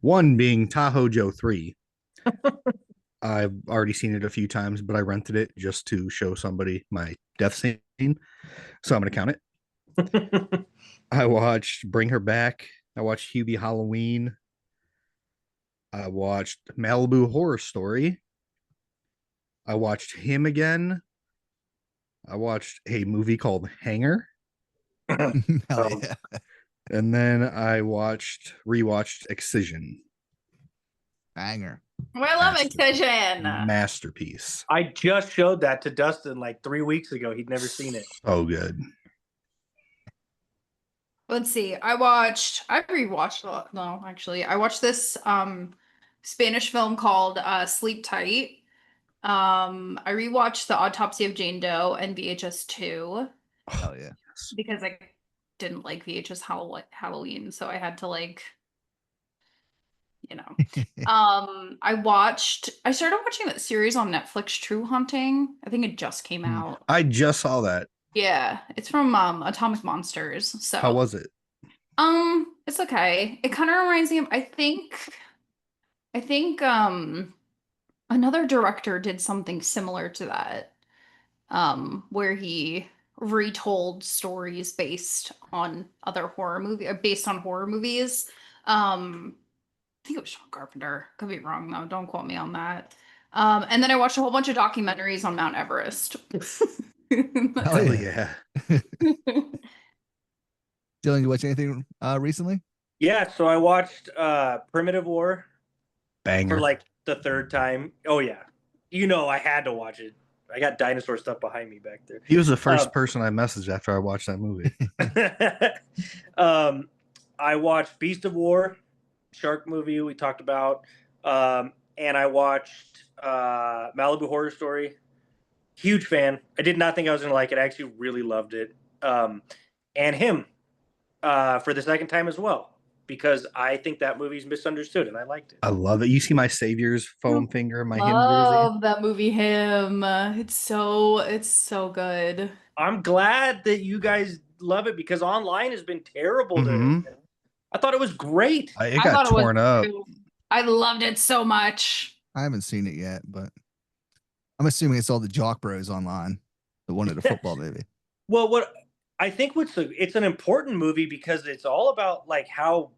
Speaker 1: One being Tahoe Joe 3. I've already seen it a few times, but I rented it just to show somebody my death scene. So I'm gonna count it. I watched Bring Her Back. I watched Hubie Halloween. I watched Malibu Horror Story. I watched Him Again. I watched a movie called Hanger.
Speaker 3: Hell
Speaker 4: Um,
Speaker 3: yeah.
Speaker 1: And then I rewatched Excision.
Speaker 3: Banger.
Speaker 2: we love Excision.
Speaker 1: Masterpiece.
Speaker 4: I just showed that to Dustin like 3 weeks ago. He'd never seen it.
Speaker 1: So good.
Speaker 2: Let's see. I rewatched a lot. No, actually, I watched this Spanish film called Sleep Tight. I rewatched The Autopsy of Jane Doe and VHS 2
Speaker 3: Hell yeah.
Speaker 2: because I didn't like VHS Halloween, so I had to like, you know. I started watching that series on Netflix, True Haunting. I think it just came out.
Speaker 1: I just saw that.
Speaker 2: Yeah, it's from Atomic Monsters. So
Speaker 1: How was it?
Speaker 2: it's okay. It kind of reminds me of I think another director did something similar to that. where he retold stories based on other based on horror movies. I think it was Sean Carpenter. Could be wrong though. Don't quote me on that. And then I watched a whole bunch of documentaries on Mount Everest.
Speaker 3: Hell
Speaker 1: Hell
Speaker 3: yeah.
Speaker 1: yeah.
Speaker 3: Dylan, you watch anything recently?
Speaker 4: Yeah, so I watched Primitive War
Speaker 1: Banger.
Speaker 4: for like the third time. Oh yeah. You know I had to watch it. I got dinosaur stuff behind me back there.
Speaker 1: He was the first person I messaged after I watched that movie.
Speaker 4: I watched Beast of War, shark movie we talked about, and I watched Malibu Horror Story. Huge fan. I did not think I was gonna like it. I actually really loved it. And him for the second time as well, because I think that movie's misunderstood and I liked it.
Speaker 1: I love it. You see my Savior's foam finger in my him jersey?
Speaker 2: Love that movie, Him. It's so good.
Speaker 4: I'm glad that you guys love it because online has been terrible.
Speaker 1: Mhm.
Speaker 4: I thought it was great.
Speaker 1: It
Speaker 2: I
Speaker 1: got
Speaker 2: thought it was
Speaker 1: torn up.
Speaker 2: too. I loved it so much.
Speaker 3: I haven't seen it yet, but I'm assuming it's all the jock bros online that wanted a football movie.
Speaker 4: Well, what I think it's an important movie because it's all about like how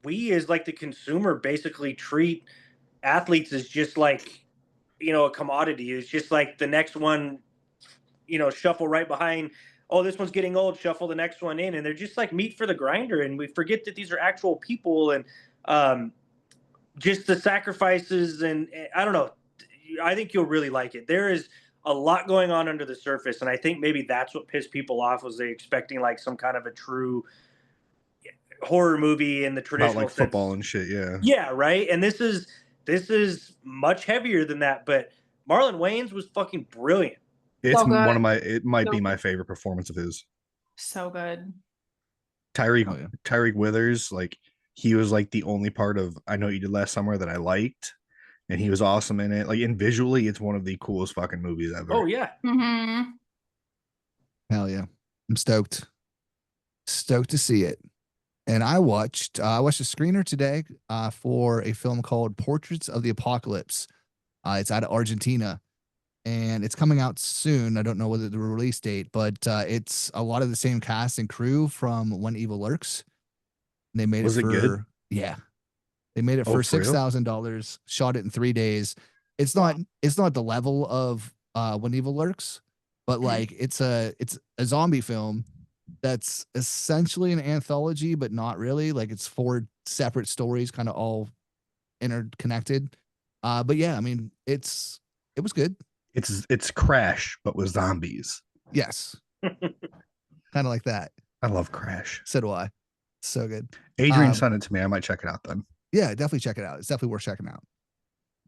Speaker 4: we as like the consumer basically treat athletes as just like, you know, a commodity. It's just like the next one, you know, shuffle right behind. Oh, this one's getting old, shuffle the next one in. And they're just like meat for the grinder. And we forget that these are actual people and just the sacrifices. And I don't know. I think you'll really like it. There is a lot going on under the surface. And I think maybe that's what pissed people off, was they expecting like some kind of a true horror movie in the traditional
Speaker 1: About like
Speaker 4: sense.
Speaker 1: football and shit, yeah.
Speaker 4: Yeah, right. And this is much heavier than that. But Marlon Wayans was fucking brilliant.
Speaker 1: It's
Speaker 2: So good.
Speaker 1: one of my, it might
Speaker 2: So
Speaker 1: be my
Speaker 2: good.
Speaker 1: favorite performance of his.
Speaker 2: So good.
Speaker 1: Tyreek Withers, like he was like the only part of I Know What You Did Last Summer that I liked, and he was awesome in it. Like, and visually, it's one of the coolest fucking movies ever.
Speaker 4: Oh yeah.
Speaker 2: Mm-hmm.
Speaker 3: Hell yeah. I'm stoked. Stoked to see it. And I watched a screener today for a film called Portraits of the Apocalypse. It's out of Argentina and it's coming out soon. I don't know whether the release date, but it's a lot of the same cast and crew from When Evil Lurks. They made
Speaker 1: Was
Speaker 3: it
Speaker 1: it
Speaker 3: for
Speaker 1: good?
Speaker 3: Yeah. They made it
Speaker 1: Oh,
Speaker 3: for
Speaker 1: for real?
Speaker 3: $6,000, shot it in 3 days. It's not the level of When Evil Lurks, but like it's a zombie film that's essentially an anthology, but not really. Like it's 4 separate stories, kind of all interconnected. But yeah, I mean, it was good.
Speaker 1: It's Crash, but with zombies.
Speaker 3: Yes. Kind of like that.
Speaker 1: I love Crash.
Speaker 3: So do I. So good.
Speaker 1: Adrian sent it to me. I might check it out then.
Speaker 3: Yeah, definitely check it out. It's definitely worth checking out.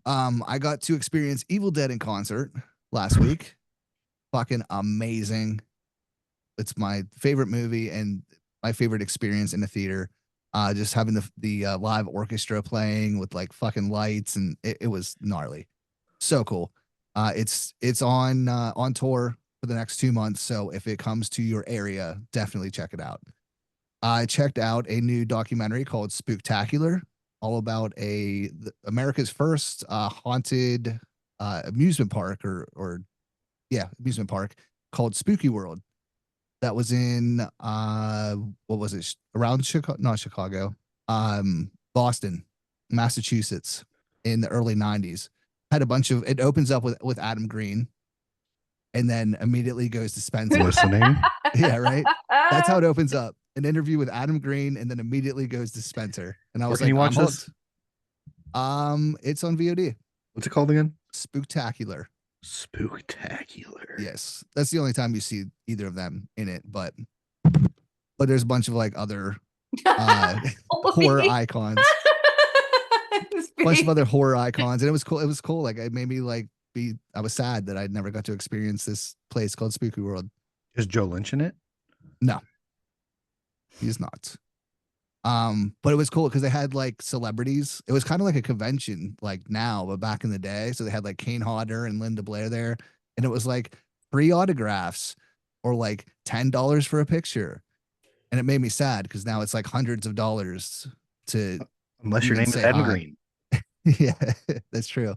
Speaker 3: I got to experience Evil Dead in concert last week. Fucking amazing. It's my favorite movie and my favorite experience in the theater. Just having the live orchestra playing with like fucking lights, and it was gnarly. So cool. It's on tour for the next 2 months. So if it comes to your area, definitely check it out. I checked out a new documentary called Spooktacular, all about America's first haunted amusement park amusement park called Spooky World. That was in what was it? Around Chicago, not Chicago, Boston, Massachusetts in the early 90s. Had a bunch of, it opens up with Adam Green and then immediately goes to Spencer.
Speaker 1: Listening.
Speaker 3: Yeah, right. That's how it opens up. An interview with Adam Green and then immediately goes to Spencer. And I was
Speaker 1: Where can
Speaker 3: like,
Speaker 1: you watch this?
Speaker 3: It's on VOD.
Speaker 1: What's it called again?
Speaker 3: Spooktacular.
Speaker 1: Spooktacular.
Speaker 3: Yes. That's the only time you see either of them in it, but there's a bunch of like other horror icons. A bunch of other horror icons, and it was cool. It was cool. Like it made me like I was sad that I never got to experience this place called Spooky World.
Speaker 1: Is Joe Lynch in it?
Speaker 3: No, he's not. But it was cool because they had like celebrities. It was kind of like a convention, like now, but back in the day. So they had like Kane Hodder and Linda Blair there, and it was like free autographs or like $10 for a picture. And it made me sad because now it's like hundreds of dollars to
Speaker 1: Unless your
Speaker 3: even
Speaker 1: name is
Speaker 3: say
Speaker 1: Adam
Speaker 3: hi.
Speaker 1: Green.
Speaker 3: Yeah, that's true.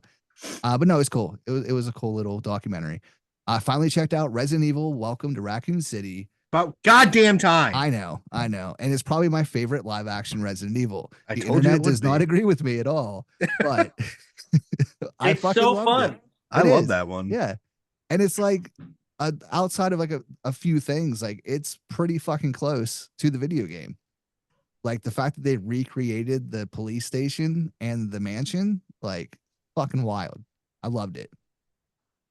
Speaker 3: But no, it's cool. It was a cool little documentary. I finally checked out Resident Evil Welcome to Raccoon City.
Speaker 1: About goddamn time.
Speaker 3: I know. And it's probably my favorite live action Resident Evil.
Speaker 1: I
Speaker 3: The
Speaker 1: told you it
Speaker 3: internet
Speaker 1: would
Speaker 3: does not
Speaker 1: be.
Speaker 3: agree with me at all, but I
Speaker 4: It's
Speaker 3: fucking
Speaker 4: so
Speaker 3: loved
Speaker 4: fun.
Speaker 3: it.
Speaker 1: I
Speaker 3: It
Speaker 1: love
Speaker 3: is.
Speaker 1: that one.
Speaker 3: Yeah. And it's like outside of like a few things, like it's pretty fucking close to the video game. Like the fact that they recreated the police station and the mansion, like fucking wild. I loved it.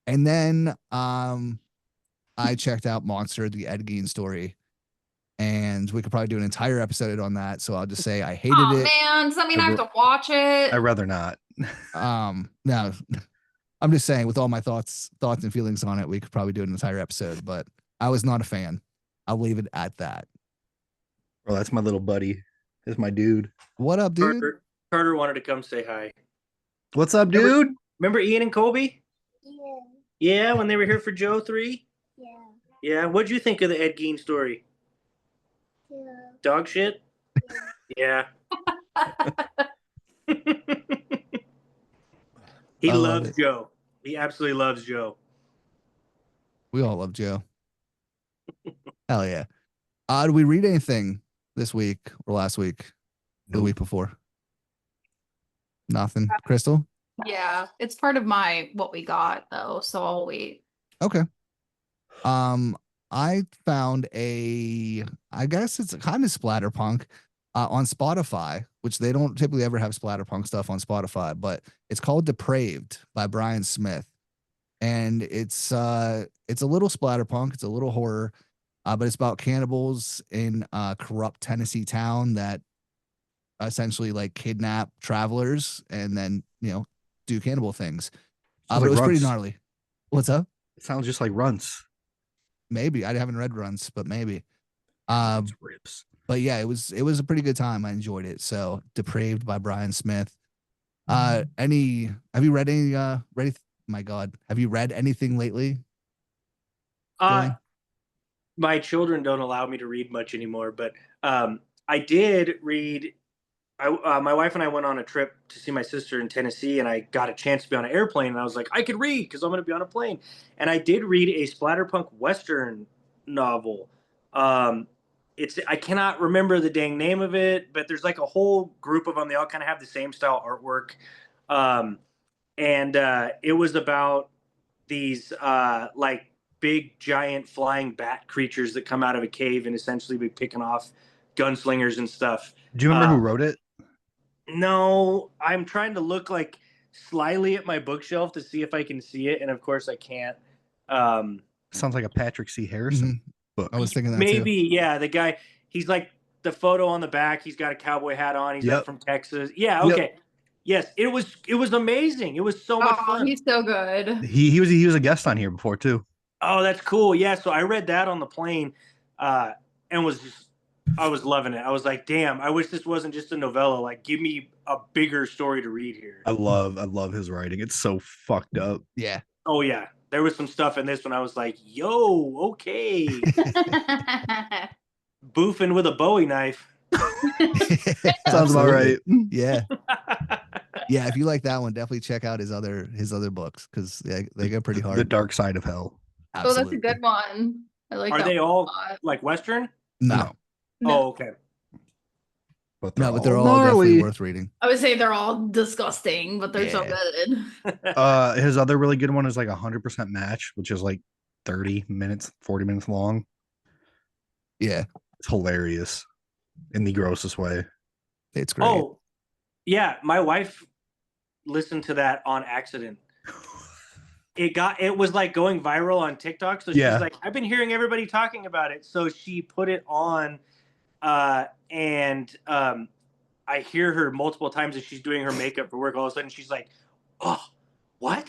Speaker 3: And then I checked out Monster, the Ed Gein story, and we could probably do an entire episode on that. So I'll just say I hated
Speaker 2: Oh
Speaker 3: it.
Speaker 2: man, does that mean I have to watch it?
Speaker 1: I'd rather not.
Speaker 3: No, I'm just saying with all my thoughts and feelings on it, we could probably do an entire episode, but I was not a fan. I'll leave it at that.
Speaker 1: Well, that's my little buddy. That's my dude.
Speaker 3: What up, dude?
Speaker 4: Carter wanted to come say hi.
Speaker 1: What's up, dude?
Speaker 4: Remember Ian and Colby?
Speaker 6: Yeah.
Speaker 4: Yeah, when they were here for Joe 3?
Speaker 6: Yeah.
Speaker 4: Yeah. What'd you think of the Ed Gein story?
Speaker 6: Yeah.
Speaker 4: Dog shit? Yeah. He
Speaker 3: I love
Speaker 4: loves
Speaker 3: it.
Speaker 4: Joe. He absolutely loves Joe.
Speaker 3: We all love Joe. Hell yeah. Did we read anything this week or last week? Or the
Speaker 1: Nope.
Speaker 3: week before? Nothing. Crystal?
Speaker 2: Yeah, it's part of my what we got though, so I'll wait.
Speaker 3: Okay. I found I guess it's a kind of splatterpunk on Spotify, which they don't typically ever have splatterpunk stuff on Spotify, but it's called Depraved by Brian Smith. And it's a little splatterpunk, it's a little horror, but it's about cannibals in a corrupt Tennessee town that essentially like kidnap travelers and then, do cannibal things.
Speaker 1: Sounds
Speaker 3: But it
Speaker 1: like
Speaker 3: was pretty
Speaker 1: Runts.
Speaker 3: gnarly. What's up?
Speaker 1: It sounds just like Runts.
Speaker 3: Maybe I haven't read Runs, but maybe.
Speaker 1: It's ribs.
Speaker 3: But yeah, it was a pretty good time. I enjoyed it. So Depraved by Brian Smith. Have you read any my God, have you read anything lately? Dylan?
Speaker 4: My children don't allow me to read much anymore, but I did read. My wife and I went on a trip to see my sister in Tennessee, and I got a chance to be on an airplane, and I was like, I could read because I'm going to be on a plane. And I did read a splatterpunk Western novel. I cannot remember the dang name of it, but there's like a whole group of them. They all kind of have the same style artwork. And it was about these like big giant flying bat creatures that come out of a cave and essentially be picking off gunslingers and stuff.
Speaker 1: Do you remember who wrote it?
Speaker 4: No, I'm trying to look like slyly at my bookshelf to see if I can see it, and of course I can't.
Speaker 1: Sounds like a Patrick C. Harrison book.
Speaker 3: I was thinking that
Speaker 4: Maybe, yeah, the guy, he's like the photo on the back, he's got a cowboy hat on, he's
Speaker 1: Yep.
Speaker 4: up from Texas. Yeah,
Speaker 1: Yep.
Speaker 4: okay. Yes, it was amazing. It was so much
Speaker 2: Oh,
Speaker 4: fun.
Speaker 2: he's so good.
Speaker 1: He was a guest on here before too.
Speaker 4: Oh, that's cool. Yeah, so I read that on the plane and I was loving it. I was like, damn, I wish this wasn't just a novella. Like, give me a bigger story to read here.
Speaker 1: I love his writing. It's so fucked up.
Speaker 3: Yeah.
Speaker 4: Oh, yeah. There was some stuff in this one I was like, yo, okay. Boofin with a Bowie knife.
Speaker 1: Sounds about right.
Speaker 3: Yeah. Yeah. If you like that one, definitely check out his other books because they go pretty hard.
Speaker 1: The Dark Side of Hell.
Speaker 2: Oh, that's a good one. I like
Speaker 4: Are
Speaker 2: that
Speaker 4: they
Speaker 2: one a
Speaker 4: all
Speaker 2: lot.
Speaker 4: like Western?
Speaker 3: No.
Speaker 4: Oh, okay.
Speaker 1: But
Speaker 3: They're all definitely worth reading.
Speaker 2: I would say they're all disgusting, but they're so good.
Speaker 1: His other really good one is like 100% Match, which is like 30 minutes, 40 minutes long.
Speaker 3: Yeah.
Speaker 1: It's hilarious in the grossest way.
Speaker 3: It's great.
Speaker 4: Oh, yeah. My wife listened to that on accident. It was like going viral on TikTok. So she's like, I've been hearing everybody talking about it. So she put it on and I hear her multiple times as she's doing her makeup for work. All of a sudden she's like, oh, what?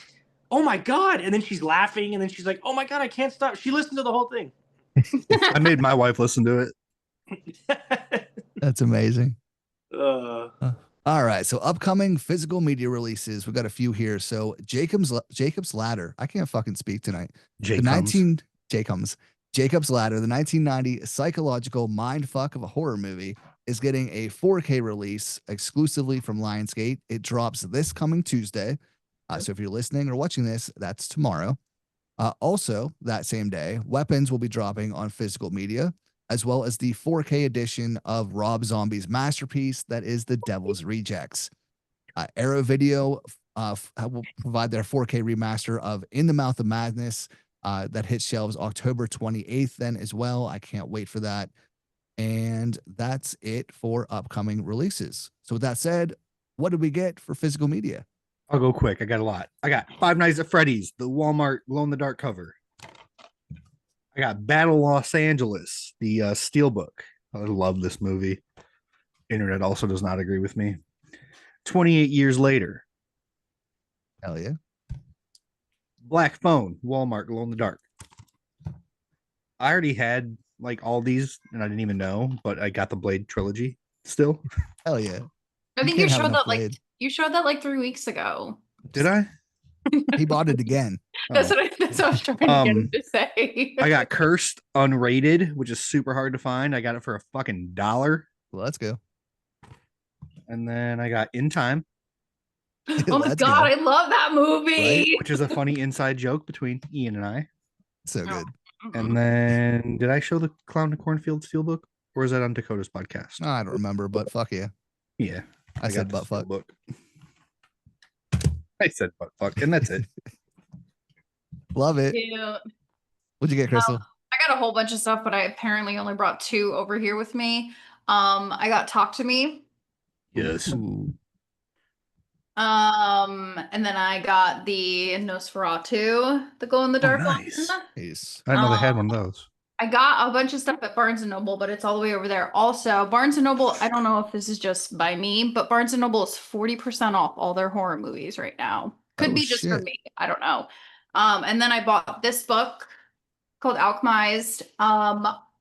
Speaker 4: Oh my God. And then she's laughing and then she's like, oh my God, I can't stop. She listened to the whole thing.
Speaker 1: I made my wife listen to it.
Speaker 3: That's amazing.
Speaker 4: Uh,
Speaker 3: All right. So upcoming physical media releases. We got a few here. So Jacob's Ladder. I can't fucking speak tonight. Jacob's Ladder, the 1990 psychological mindfuck of a horror movie, is getting a 4K release exclusively from Lionsgate. It drops this coming Tuesday. So if you're listening or watching this, that's tomorrow. Also, that same day, Weapons will be dropping on physical media, as well as the 4K edition of Rob Zombie's masterpiece that is The Devil's Rejects. Arrow Video will provide their 4K remaster of In the Mouth of Madness that hits shelves October 28th then as well. I can't wait for that. And that's it for upcoming releases. So with that said, what did we get for physical media?
Speaker 1: I'll go quick. I got a lot. I got Five Nights at Freddy's, the Walmart glow-in-the-dark cover. I got Battle Los Angeles, the Steelbook. I love this movie. Internet also does not agree with me. 28 Years Later.
Speaker 3: Hell yeah.
Speaker 1: Black Phone, Walmart glow-in-the-dark. I already had like all these and I didn't even know, but I got the Blade trilogy still.
Speaker 3: Hell yeah.
Speaker 2: I think
Speaker 3: can't
Speaker 2: you
Speaker 3: have
Speaker 2: showed
Speaker 3: enough
Speaker 2: that like
Speaker 3: Blade.
Speaker 2: you showed that like 3 weeks ago.
Speaker 1: Did I?
Speaker 3: He bought it again.
Speaker 2: That's
Speaker 1: Oh.
Speaker 2: what I was trying to get him to say.
Speaker 1: I got Cursed Unrated, which is super hard to find. I got it for a fucking $1.
Speaker 3: Well, let's go.
Speaker 1: And then I got In Time,
Speaker 2: Oh my
Speaker 3: Let's
Speaker 2: god,
Speaker 3: go.
Speaker 2: I love that movie.
Speaker 1: which is a funny inside joke between Ian and I.
Speaker 3: So good.
Speaker 1: And then did I show the Clown in the Cornfield Steelbook? Or is that on Dakota's podcast?
Speaker 3: I don't remember, but fuck yeah.
Speaker 1: Yeah.
Speaker 3: I said
Speaker 1: got
Speaker 3: butt fuck.
Speaker 1: the Steelbook. I said butt fuck, and that's it.
Speaker 3: Love it.
Speaker 2: Cute.
Speaker 3: What'd you get, Crystal?
Speaker 2: I got a whole bunch of stuff, but I apparently only brought 2 over here with me. I got Talk to Me.
Speaker 1: Yes.
Speaker 3: Ooh.
Speaker 2: And then I got the Nosferatu, the glow in the dark
Speaker 1: nice.
Speaker 2: one.
Speaker 3: Nice.
Speaker 1: I didn't know they had one of those.
Speaker 2: I got a bunch of stuff at Barnes and Noble, but it's all the way over there. Also, Barnes and Noble, I don't know if this is just by me, but Barnes and Noble is 40% off all their horror movies right now. Could
Speaker 3: Oh,
Speaker 2: be just for
Speaker 3: shit.
Speaker 2: me. I don't know. And then I bought this book called Alchemized.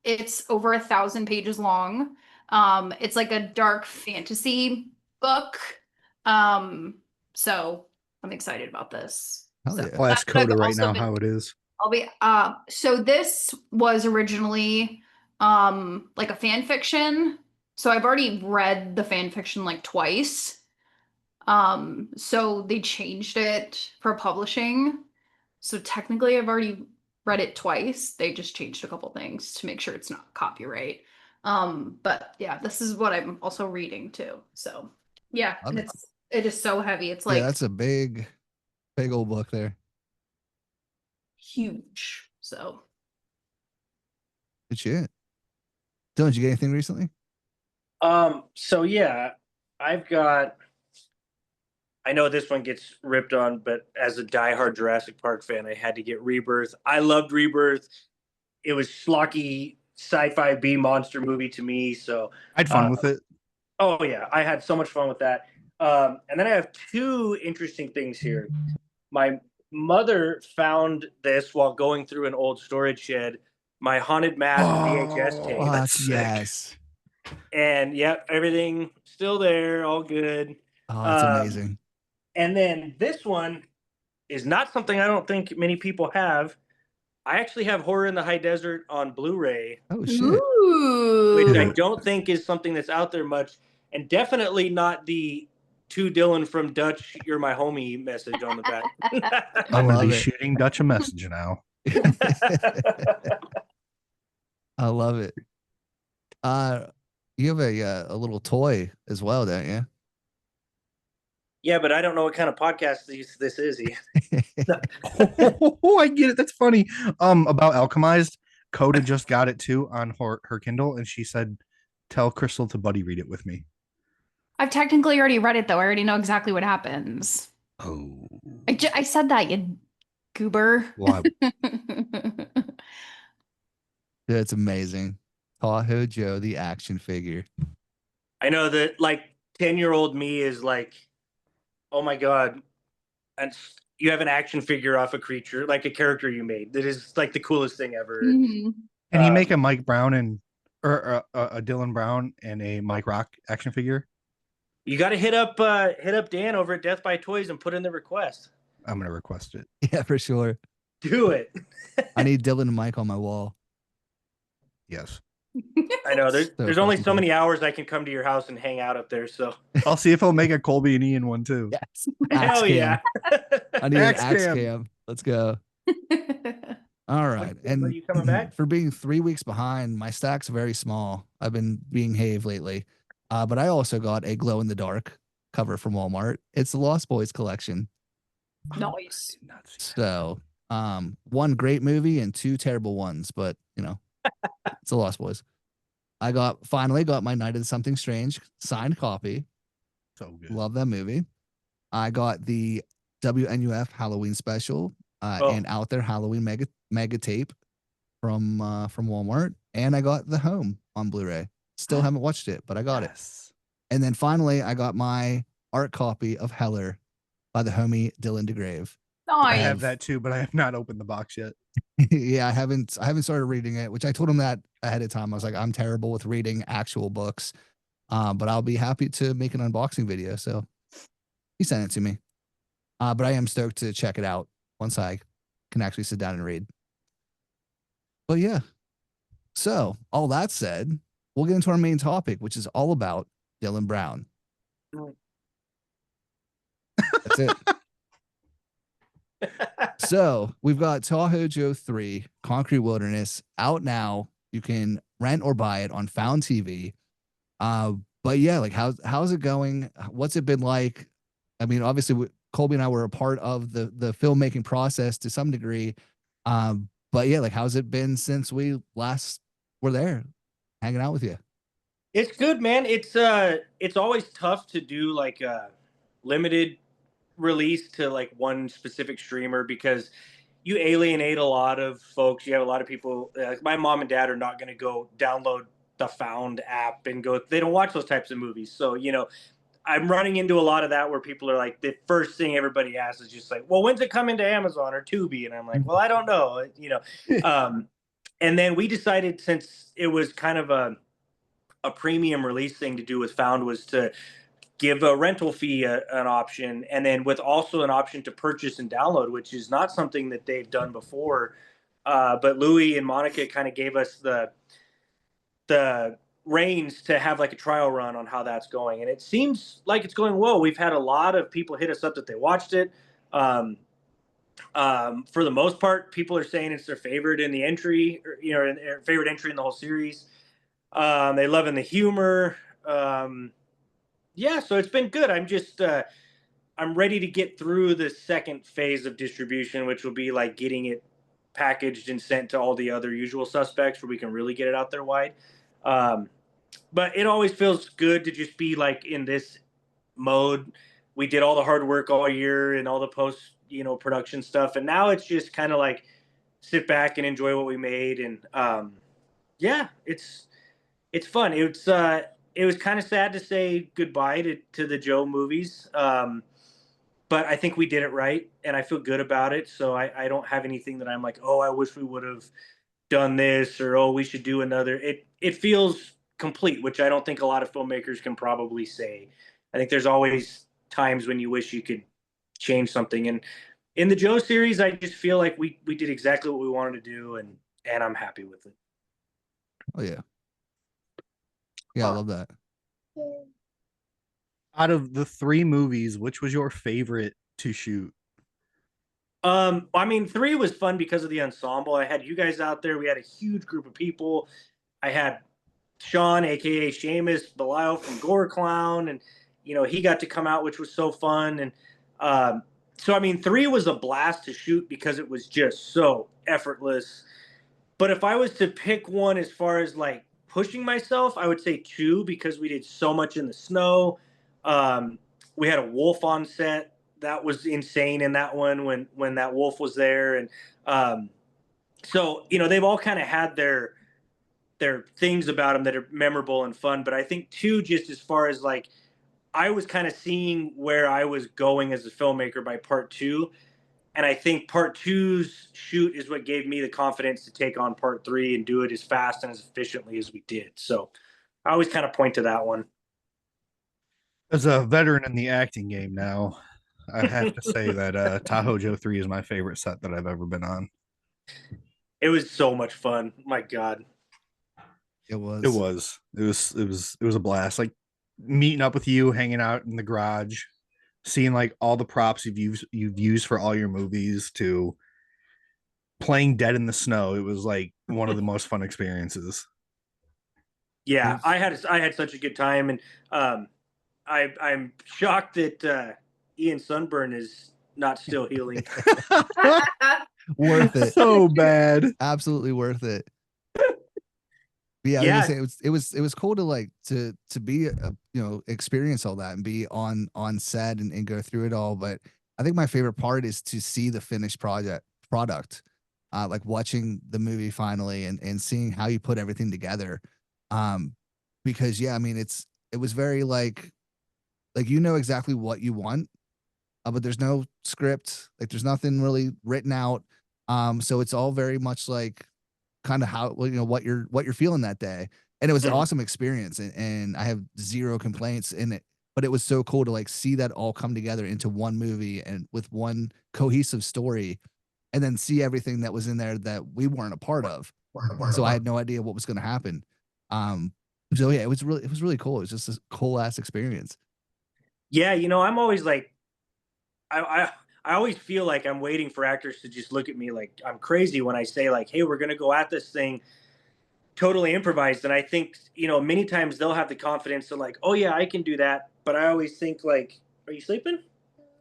Speaker 2: It's over 1,000 pages long. It's like a dark fantasy book. So I'm excited about this.
Speaker 3: Hell
Speaker 2: So
Speaker 3: yeah.
Speaker 1: I'll ask
Speaker 2: that's what I've
Speaker 1: Coda right
Speaker 2: also
Speaker 1: now
Speaker 2: been-
Speaker 1: how it is.
Speaker 2: I'll be so this was originally like a fan fiction. So I've already read the fan fiction like twice. So they changed it for publishing. So technically I've already read it twice. They just changed a couple things to make sure it's not copyright. But yeah, this is what I'm also reading too. So yeah,
Speaker 3: Love
Speaker 2: and
Speaker 3: it.
Speaker 2: it is so heavy. It's like
Speaker 3: Yeah, that's a big old book there.
Speaker 2: huge. So
Speaker 3: Good shit. Dylan, did you get anything recently?
Speaker 4: So yeah, I've got. I know this one gets ripped on, but as a diehard Jurassic Park fan, I had to get Rebirth. I loved Rebirth. It was schlocky sci-fi B monster movie to me. So
Speaker 1: I had fun with it.
Speaker 4: oh yeah, I had so much fun with that. And then I have 2 interesting things here. My mother found this while going through an old storage shed, my Haunted Mask VHS tape.
Speaker 1: Oh, that's
Speaker 3: Fuck
Speaker 1: sick.
Speaker 3: yes.
Speaker 4: And yep, everything still there, all good.
Speaker 3: Oh, that's amazing.
Speaker 4: And then this one is not something I don't think many people have. I actually have Horror in the High Desert on Blu-ray,
Speaker 3: Oh shit.
Speaker 2: ooh.
Speaker 4: which I don't think is something that's out there much, and definitely not the to Dylan from Dutch, "You're my homie" message on the back.
Speaker 3: I
Speaker 1: I'm gonna
Speaker 3: love
Speaker 1: be
Speaker 3: it.
Speaker 1: shooting Dutch a message now.
Speaker 3: I love it. You have a little toy as well, don't you?
Speaker 4: Yeah, but I don't know what kind of podcast this is.
Speaker 1: Oh, I get it. That's funny. About Alchemized, Coda just got it too on her Kindle, and she said, "Tell Crystal to buddy read it with me."
Speaker 2: I've technically already read it though. I already know exactly what happens.
Speaker 1: Oh,
Speaker 2: I said that, you goober.
Speaker 1: well,
Speaker 3: That's amazing. Tahoe Joe, the action figure.
Speaker 4: I know that like 10-year-old me is like, oh my god, and you have an action figure off a creature, like a character you made. That is like the coolest thing ever.
Speaker 2: Mhm.
Speaker 1: can he make a Mike Brown and or a Dillon Brown and a Mike Rock action figure?
Speaker 4: You got to hit up Dan over at Death by Toys and put in the request.
Speaker 1: I'm gonna request it.
Speaker 3: Yeah, for sure.
Speaker 4: Do it.
Speaker 3: I need Dylan and Mike on my wall.
Speaker 1: Yes,
Speaker 4: I know there's
Speaker 3: So
Speaker 4: only
Speaker 3: fucking
Speaker 4: so
Speaker 3: cool.
Speaker 4: many hours I can come to your house and hang out up there. So
Speaker 1: I'll see if he'll make a Colby and Ian one too.
Speaker 3: Yes.
Speaker 4: hell
Speaker 3: Axe
Speaker 4: yeah.
Speaker 3: cam. I need an
Speaker 1: Axe
Speaker 3: axe
Speaker 1: cam.
Speaker 3: cam. Let's go. All right.
Speaker 4: When are
Speaker 3: And
Speaker 4: you coming back?
Speaker 3: for being 3 weeks behind, my stack's very small. I've been being Have lately. But I also got a glow in the dark cover from Walmart. It's the Lost Boys collection.
Speaker 2: Nice.
Speaker 1: Did not see that.
Speaker 3: So, one great movie and two terrible ones, but you know, it's the Lost Boys. I finally got my Night of Something Strange signed copy.
Speaker 1: So good.
Speaker 3: Love that movie. I got the WNUF Halloween special and Out There Halloween mega tape from Walmart, and I got The Home on Blu-ray. Still haven't watched it, but I got it. And then finally, I got my art copy of Heller by the homie Dylan DeGrave.
Speaker 1: I
Speaker 2: Nice.
Speaker 1: have that too, but I have not opened the box yet.
Speaker 3: Yeah, I haven't started reading it, which I told him that ahead of time. I was like, I'm terrible with reading actual books, but I'll be happy to make an unboxing video. So he sent it to me. But I am stoked to check it out once I can actually sit down and read. But yeah. So all that said, we'll get into our main topic, which is all about Dillon Brown. That's it. So we've got Tahoe Joe 3, Concrete Wilderness out now. You can rent or buy it on FOUNDTV. But yeah, like how's it going? What's it been like? I mean, obviously Colby and I were a part of the filmmaking process to some degree. But yeah, like how's it been since we last were there hanging out with you?
Speaker 4: It's good, man. It's always tough to do like a limited release to like one specific streamer because you alienate a lot of folks. You have a lot of people. Like my mom and dad are not going to go download the Found app and go. They don't watch those types of movies. So I'm running into a lot of that where people are like, the first thing everybody asks is just like, well, when's it coming to Amazon or Tubi? And I'm like, well, I don't know. And then we decided, since it was kind of a premium release thing to do with Found, was to give a rental fee an option, and then with also an option to purchase and download, which is not something that they've done before. But Louis and Monica kind of gave us the reins to have like a trial run on how that's going, and it seems like it's going well. We've had a lot of people hit us up that they watched it. For the most part, people are saying it's their favorite in the entry, or, favorite entry in the whole series. They loving the humor. Yeah, so it's been good. I'm just I'm ready to get through the second phase of distribution, which will be like getting it packaged and sent to all the other usual suspects where we can really get it out there wide. But it always feels good to just be like in this mode. We did all the hard work all year and all the post, production stuff, and now it's just kind of like sit back and enjoy what we made. And yeah, it's fun. It was kind of sad to say goodbye to the Joe movies. But I think we did it right, and I feel good about it. So I don't have anything that I'm like, oh, I wish we would have done this, or oh, we should do another. It feels complete, which I don't think a lot of filmmakers can probably say. I think there's always times when you wish you could change something. And in the Joe series, I just feel like we did exactly what we wanted to do, and I'm happy with it.
Speaker 3: Oh yeah. Yeah, I love that.
Speaker 1: Out of the 3 movies, which was your favorite to shoot?
Speaker 4: I mean, 3 was fun because of the ensemble. I had you guys out there. We had a huge group of people. I had Sean, aka Seamus Belial from Gore Clown, and he got to come out, which was so fun. And so I mean, 3 was a blast to shoot because it was just so effortless. But if I was to pick one as far as like pushing myself, I would say 2, because we did so much in the snow. We had a wolf on set. That was insane in that one when that wolf was there. And so they've all kind of had their things about them that are memorable and fun. But I think 2, just as far as like, I was kind of seeing where I was going as a filmmaker by part 2. And I think part 2's shoot is what gave me the confidence to take on part 3 and do it as fast and as efficiently as we did. So I always kind of point to that one.
Speaker 1: As a veteran in the acting game now, I have to say that Tahoe Joe 3 is my favorite set that I've ever been on.
Speaker 4: It was so much fun. My God.
Speaker 3: It was.
Speaker 1: It was a blast. Like meeting up with you, hanging out in the garage, seeing like all the props you've used for all your movies, to playing dead in the snow. It was like one of the most fun experiences.
Speaker 4: Yeah, I had such a good time, and I'm shocked that Ian Sunburn is not still healing.
Speaker 3: Worth it.
Speaker 1: So bad.
Speaker 3: Absolutely worth it. But yeah, I was
Speaker 4: Yeah.
Speaker 3: gonna say it was cool to like to be experience all that and be on set and go through it all. But I think my favorite part is to see the finished product, like watching the movie finally and seeing how you put everything together. Because yeah, I mean it was very like you know exactly what you want, but there's no script, like there's nothing really written out. So it's all very much like kind of how what you're feeling that day. And it was an awesome experience, and I have zero complaints in it. But it was so cool to like see that all come together into one movie and with one cohesive story, and then see everything that was in there that we weren't a part of. So I had no idea what was going to happen. So yeah, it was really cool. It was just a cool ass experience.
Speaker 4: Yeah, I'm always like, I always feel like I'm waiting for actors to just look at me like I'm crazy when I say like, hey, we're gonna go at this thing totally improvised. And I think, many times they'll have the confidence to like, oh yeah, I can do that. But I always think like, are you sleeping?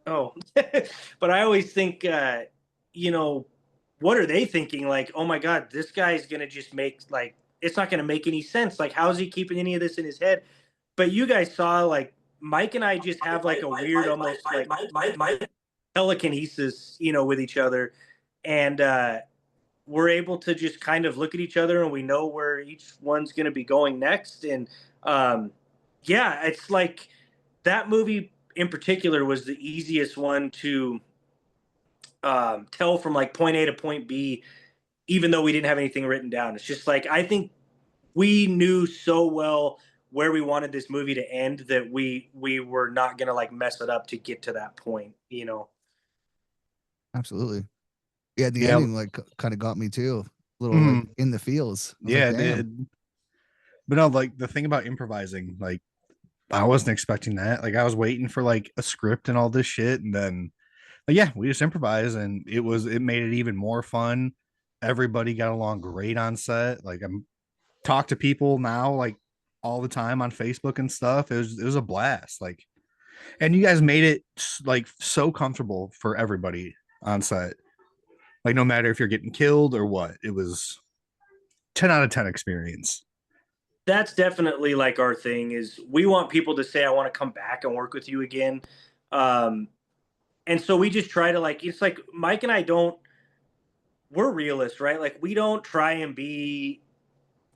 Speaker 4: Oh, but I always think, what are they thinking? Like, oh my God, this guy's gonna just make like, it's not gonna make any sense. Like, how's he keeping any of this in his head? But you guys saw like Mike and I just have like a weird, almost like telekinesis, with each other, and we're able to just kind of look at each other, and we know where each one's going to be going next. And yeah, it's like that movie in particular was the easiest one to tell from like point A to point B, even though we didn't have anything written down. It's just like I think we knew so well where we wanted this movie to end that we were not going to like mess it up to get to that point.
Speaker 3: Absolutely. Yeah, the
Speaker 1: Yeah.
Speaker 3: ending like kind of got me too. A little like in the feels.
Speaker 1: Yeah,
Speaker 3: like,
Speaker 1: it did. But no, like the thing about improvising, like I wasn't expecting that. Like I was waiting for like a script and all this shit, and then yeah, we just improvised, and it made it even more fun. Everybody got along great on set. Like I'm talk to people now like all the time on Facebook and stuff. It was a blast. Like, and you guys made it like so comfortable for everybody on set. Like no matter if you're getting killed or what, it was 10 out of 10 experience.
Speaker 4: That's definitely like our thing is we want people to say, I want to come back and work with you again. And so we just try to like, it's like Mike and I we're realists, right? Like we don't try and be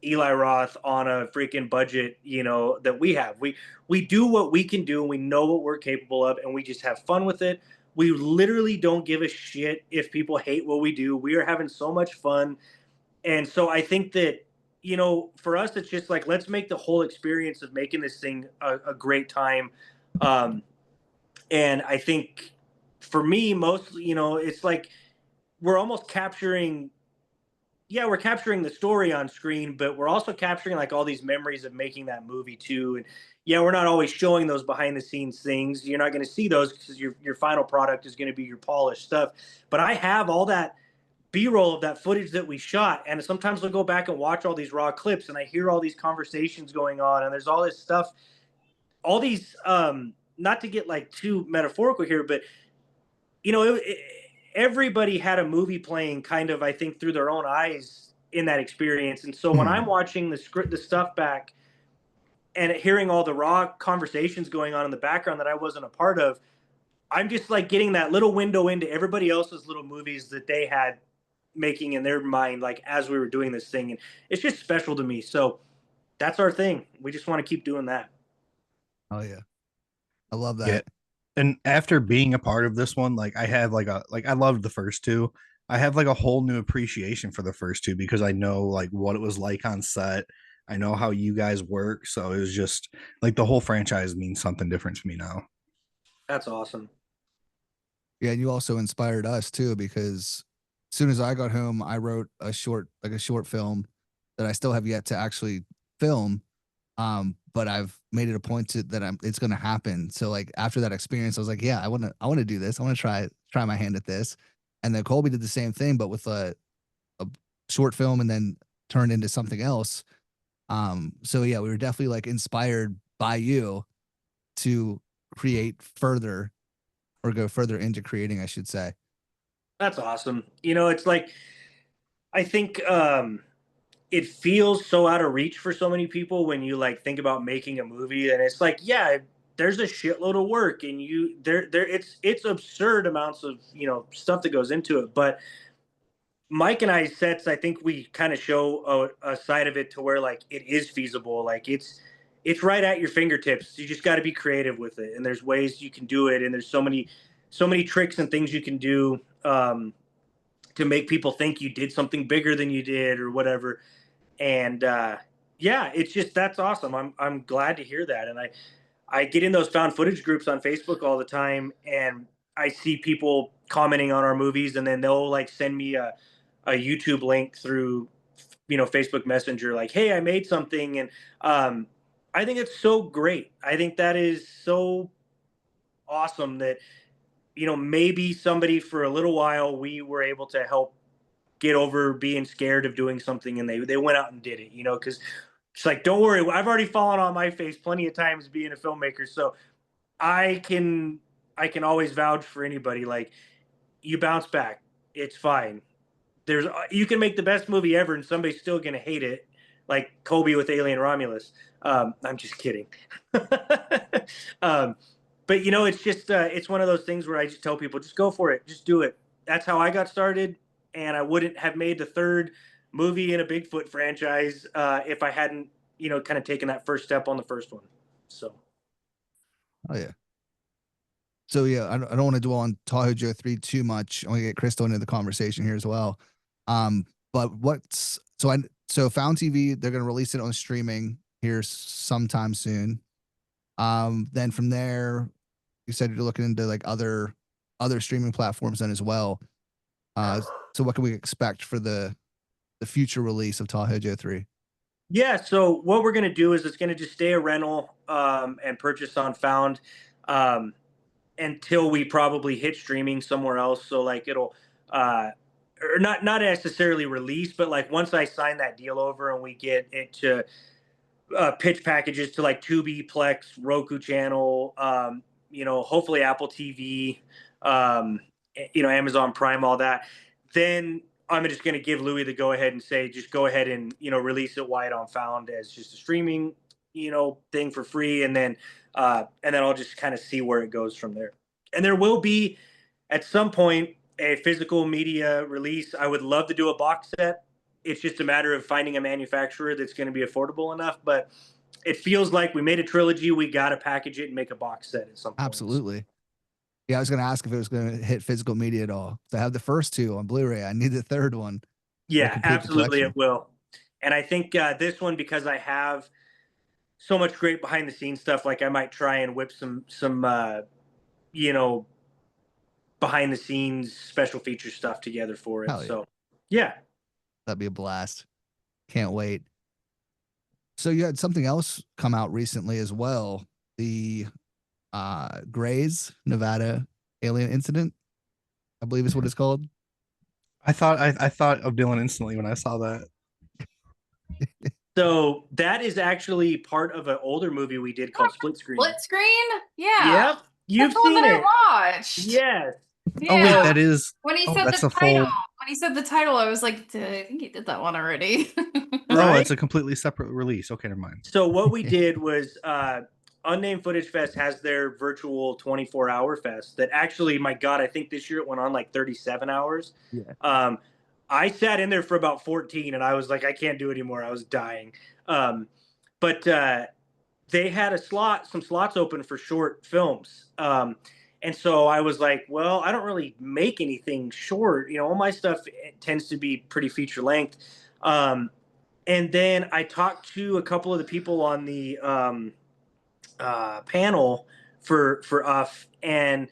Speaker 4: Eli Roth on a freaking budget, that we have. We do what we can do, and we know what we're capable of, and we just have fun with it. We literally don't give a shit if people hate what we do. We are having so much fun. And so I think that, for us, it's just like, let's make the whole experience of making this thing a great time. And I think for me, mostly, it's like we're almost capturing we're capturing the story on screen, but we're also capturing like all these memories of making that movie too. And yeah, we're not always showing those behind the scenes things. You're not going to see those because your final product is going to be your polished stuff. But I have all that B-roll of that footage that we shot, and sometimes I'll go back and watch all these raw clips, and I hear all these conversations going on, and there's all this stuff, all these not to get like too metaphorical here, but everybody had a movie playing kind of, I think, through their own eyes in that experience. And so when I'm watching the stuff back and hearing all the raw conversations going on in the background that I wasn't a part of, I'm just like getting that little window into everybody else's little movies that they had making in their mind, like as we were doing this thing. And it's just special to me. So that's our thing. We just want to keep doing that.
Speaker 3: Oh yeah. I love that.
Speaker 1: Yeah. And after being a part of this one, like I have like I loved the first two. I have like a whole new appreciation for the first two because I know like what it was like on set. I know how you guys work. So it was just like the whole franchise means something different to me now.
Speaker 4: That's awesome.
Speaker 3: Yeah, and you also inspired us too, because as soon as I got home, I wrote a short film that I still have yet to actually film. But I've made it a point that it's going to happen. So like after that experience, I was like, yeah, I want to do this. I want to try my hand at this. And then Colby did the same thing, but with short film and then turned into something else. So yeah, we were definitely like inspired by you to create further or go further into creating, I should say.
Speaker 4: That's awesome. You know, it's like I think it feels so out of reach for so many people when you like think about making a movie, and it's like, yeah, there's a shitload of work, and it's absurd amounts of stuff that goes into it. But Mike and I's sets, I think we kind of show a side of it to where like it is feasible, like it's right at your fingertips. You just got to be creative with it, and there's ways you can do it, and there's so many tricks and things you can do to make people think you did something bigger than you did or whatever. And yeah, it's just that's awesome. I'm glad to hear that. And I get in those found footage groups on Facebook all the time, and I see people commenting on our movies, and then they'll like send me a YouTube link through Facebook Messenger, like, hey, I made something. And I think it's so great. I think that is so awesome that maybe somebody for a little while we were able to help get over being scared of doing something, and they went out and did it, because it's like, don't worry, I've already fallen on my face plenty of times being a filmmaker, so I can always vouch for anybody. Like, you bounce back, it's fine. You can make the best movie ever and somebody's still gonna hate it, like Kobe with Alien Romulus. I'm just kidding. But it's just it's one of those things where I just tell people, just go for it, just do it. That's how I got started, and I wouldn't have made the third movie in a Bigfoot franchise if I hadn't kind of taken that first step on the first one. So
Speaker 3: Oh yeah. So yeah, I don't want to dwell on Tahoe Joe 3 too much. I want to get Crystal into the conversation here as well. But so Found TV, they're going to release it on streaming here sometime soon. Then from there, you said you're looking into like other streaming platforms then as well. So what can we expect for the future release of Tahoe Joe 3?
Speaker 4: Yeah, so what we're going to do is it's going to just stay a rental and purchase on Found until we probably hit streaming somewhere else. So like it'll or not necessarily release, but like once I sign that deal over and we get it to pitch packages to like Tubi, Plex, Roku channel, hopefully Apple TV, Amazon Prime, all that, then I'm just going to give Louis the go ahead and say, just go ahead and, release it wide on Found as just a streaming, thing for free. And then I'll just kind of see where it goes from there. And there will be at some point a physical media release. I would love to do a box set. It's just a matter of finding a manufacturer that's going to be affordable enough. But it feels like we made a trilogy. We got to package it and make a box set at some point.
Speaker 3: Absolutely. Yeah, I was going to ask if it was going to hit physical media at all. So I have the first two on Blu-ray. I need the third one.
Speaker 4: Yeah, absolutely it will. And I think this one, because I have so much great behind the scenes stuff, like I might try and whip some behind the scenes special feature stuff together for it.
Speaker 3: Yeah.
Speaker 4: So yeah.
Speaker 3: That'd be a blast. Can't wait. So you had something else come out recently as well. The Grays, Nevada alien incident, I believe is what it's called.
Speaker 1: I thought of Dillon instantly when I saw that.
Speaker 4: So that is actually part of an older movie we did called Split Screen.
Speaker 2: Split Screen? Yeah.
Speaker 4: Yep. You've
Speaker 2: That's the one
Speaker 4: seen
Speaker 2: that
Speaker 4: it.
Speaker 2: I watched.
Speaker 4: Yes.
Speaker 2: Yeah.
Speaker 1: Oh wait, that is.
Speaker 2: When he
Speaker 1: oh,
Speaker 2: said
Speaker 1: that's
Speaker 2: the
Speaker 1: a
Speaker 2: title,
Speaker 1: full.
Speaker 2: when he said the title, I was like, I think he did that one already.
Speaker 1: Oh,
Speaker 4: Right?
Speaker 1: it's a completely separate release. Okay, never mind.
Speaker 4: So what we did was Unnamed Footage Fest has their virtual 24-hour fest that actually, my God, I think this year it went on like 37 hours.
Speaker 3: Yeah.
Speaker 4: I sat in there for about 14 and I was like, I can't do it anymore. I was dying. But they had some slots open for short films. And so I was like, well, I don't really make anything short. All my stuff tends to be pretty feature length. And then I talked to a couple of the people on the panel for UF, and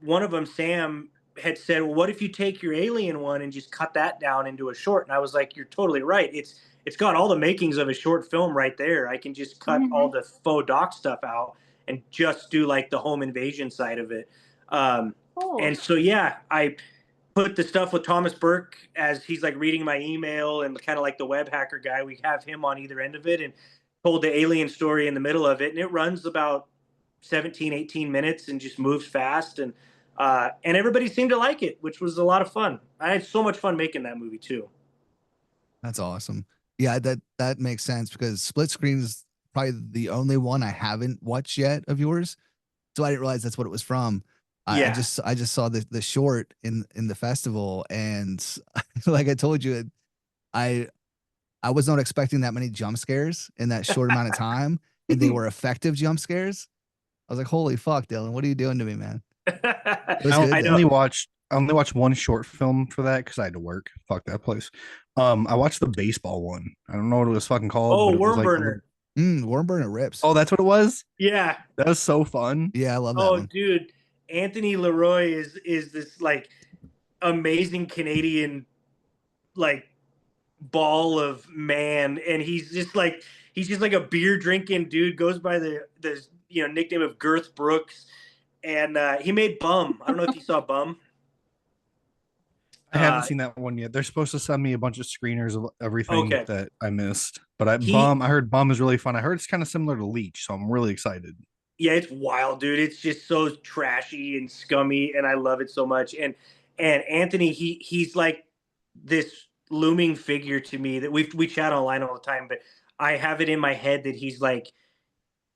Speaker 4: one of them, Sam, had said, well, what if you take your alien one and just cut that down into a short? And I was like, you're totally right. It's got all the makings of a short film right there. I can just cut all the faux doc stuff out and just do like the home invasion side of it.
Speaker 2: Cool.
Speaker 4: And so, yeah, put the stuff with Thomas Burke as he's like reading my email and kind of like the web hacker guy. We have him on either end of it and told the alien story in the middle of it. And it runs about 17, 18 minutes and just moves fast. And everybody seemed to like it, which was a lot of fun. I had so much fun making that movie too.
Speaker 3: That's awesome. Yeah, that makes sense because Split Screen is probably the only one I haven't watched yet of yours. So I didn't realize that's what it was from.
Speaker 4: Yeah.
Speaker 3: I just saw the short in the festival, and like I told you, I was not expecting that many jump scares in that short amount of time, and they were effective jump scares. I was like, "Holy fuck, Dylan, what are you doing to me, man?"
Speaker 1: I only watched one short film for that because I had to work. Fuck that place. I watched the baseball one. I don't know what it was fucking called.
Speaker 4: Oh,
Speaker 1: but it was like
Speaker 4: Wormburner.
Speaker 3: Wormburner rips.
Speaker 1: Oh, that's what it was?
Speaker 4: Yeah.
Speaker 1: That was so fun.
Speaker 3: Yeah, I love that one.
Speaker 4: Dude, Anthony Leroy is this like amazing Canadian like ball of man, and he's just like a beer drinking dude. Goes by the nickname of Girth Brooks, and he made Bum. I don't know if you saw Bum.
Speaker 1: I haven't seen that one yet. They're supposed to send me a bunch of screeners of everything that I missed. But I heard Bum is really fun. I heard it's kind of similar to Leech, so I'm really excited.
Speaker 4: Yeah, it's wild, dude. It's just so trashy and scummy, and I love it so much. And Anthony, he's like this looming figure to me that we chat online all the time, but I have it in my head that he's like,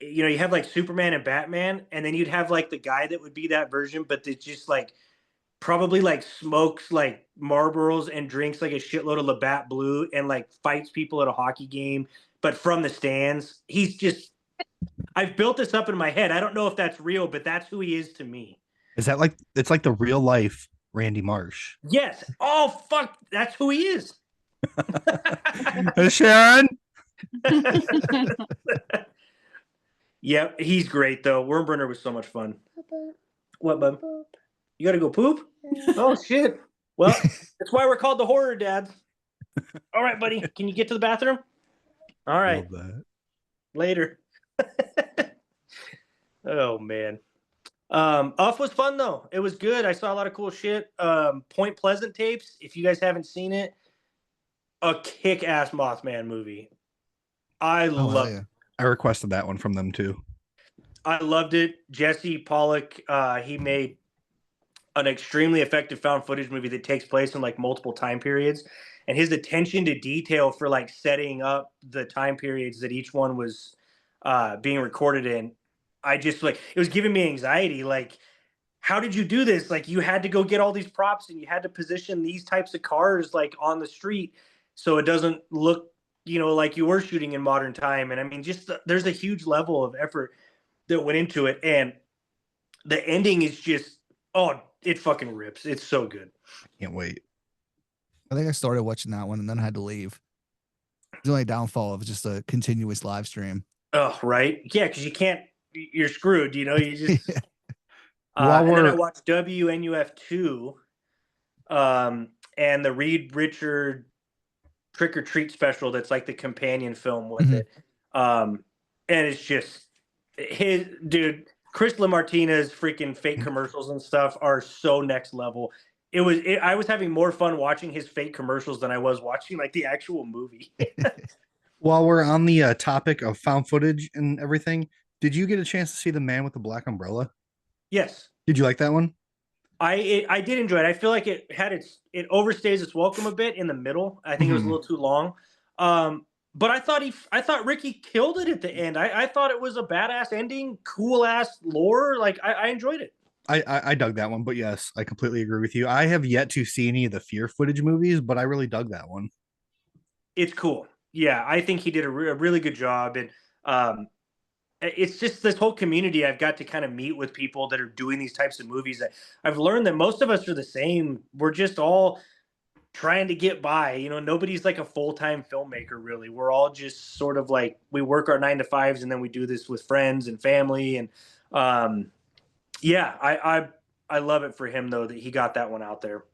Speaker 4: you have like Superman and Batman, and then you'd have like the guy that would be that version, but that just like probably like smokes like Marlboros and drinks like a shitload of Labatt Blue and like fights people at a hockey game, but from the stands. He's just, I've built this up in my head. I don't know if that's real, but that's who he is to me.
Speaker 1: Is that like, it's like the real life Randy Marsh?
Speaker 4: Yes. Oh, fuck. That's who he is.
Speaker 1: Hey, Sharon.
Speaker 4: Yep. He's great though. Wormburner was so much fun. What, bub? You got to go poop? Oh, shit. Well, that's why we're called the horror dads. All right, buddy. Can you get to the bathroom? All right. Later. Oh, man. Off was fun, though. It was good. I saw a lot of cool shit. Point Pleasant tapes. If you guys haven't seen it, a kick-ass Mothman movie. I love it.
Speaker 1: I requested that one from them, too.
Speaker 4: I loved it. Jesse Pollock, he made an extremely effective found footage movie that takes place in like multiple time periods, and his attention to detail for like setting up the time periods that each one was being recorded in, I just like, it was giving me anxiety. Like, how did you do this? Like, you had to go get all these props and you had to position these types of cars like on the street so it doesn't look, like you were shooting in modern time. And I mean, just there's a huge level of effort that went into it, and the ending is just, it fucking rips. It's so good.
Speaker 1: Can't wait.
Speaker 3: I think I started watching that one and then I had to leave. The only downfall of just a continuous live stream.
Speaker 4: Oh, right. Yeah, because you're screwed, you just.
Speaker 1: Yeah.
Speaker 4: And then I watched WNUF2 and the Reed Richard Trick or Treat special that's like the companion film with it. And it's just Chris LaMartina's freaking fake commercials and stuff are so next level. I was having more fun watching his fake commercials than I was watching like the actual movie.
Speaker 1: While we're on the topic of found footage and everything, did you get a chance to see The Man with the Black Umbrella?
Speaker 4: Yes.
Speaker 1: Did you like that one?
Speaker 4: I did enjoy it. I feel like it overstays its welcome a bit in the middle. I think it was a little too long. But I thought Ricky killed it at the end. I thought it was a badass ending, cool ass lore. Like I enjoyed it.
Speaker 1: I dug that one, but yes, I completely agree with you. I have yet to see any of the fear footage movies, but I really dug that one.
Speaker 4: It's cool. Yeah, I think he did a really good job. And it's just this whole community. I've got to kind of meet with people that are doing these types of movies. I've learned that most of us are the same. We're just all trying to get by. Nobody's like a full-time filmmaker, really. We're all just sort of like, we work our 9-to-5s and then we do this with friends and family. And yeah, I love it for him, though, that he got that one out there.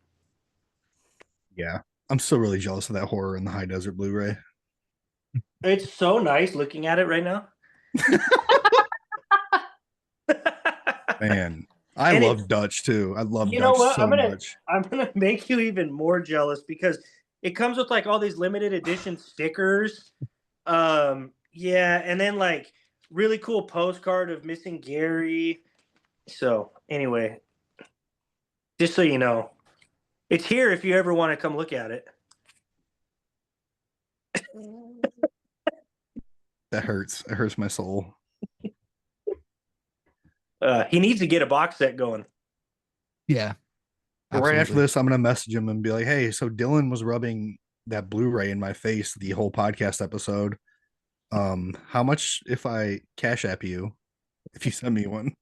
Speaker 1: Yeah, I'm still really jealous of that Horror in the High Desert Blu-ray.
Speaker 4: It's so nice looking at it right now.
Speaker 1: Man, I
Speaker 4: And
Speaker 1: love Dutch too. I love
Speaker 4: you know
Speaker 1: Dutch
Speaker 4: what?
Speaker 1: so much.
Speaker 4: I'm gonna make you even more jealous because it comes with like all these limited edition stickers. Yeah, and then like really cool postcard of missing Gary. So anyway, just so you know, it's here if you ever want to come look at it.
Speaker 1: That hurts. It hurts my soul.
Speaker 4: He needs to get a box set going.
Speaker 3: Yeah.
Speaker 1: Right after
Speaker 3: Absolutely.
Speaker 1: this, I'm gonna message him and be like, "Hey, so Dylan was rubbing that Blu-ray in my face the whole podcast episode. How much if I cash app you if you send me one?"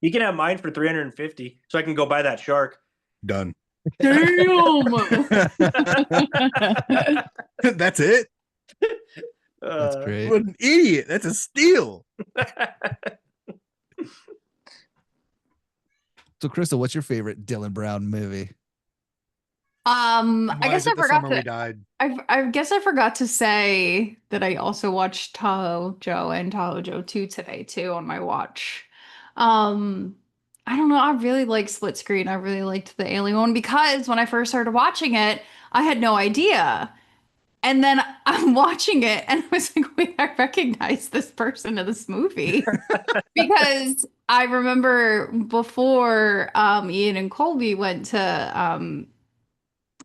Speaker 4: You can have mine for 350, so I can go buy that shark.
Speaker 1: Done.
Speaker 2: Damn.
Speaker 1: That's it.
Speaker 3: That's great.
Speaker 1: What an idiot! That's a steal.
Speaker 3: So, Crystal, what's your favorite Dillon Brown movie?
Speaker 2: I guess I forgot
Speaker 1: We
Speaker 2: to.
Speaker 1: died.
Speaker 2: I guess I forgot to say that I also watched Tahoe Joe and Tahoe Joe 2 today too on my watch. I don't know. I really like split screen. I really liked the alien one because when I first started watching it, I had no idea. And then I'm watching it and I was like, wait, I recognize this person in this movie. Because I remember before Ian and Colby went to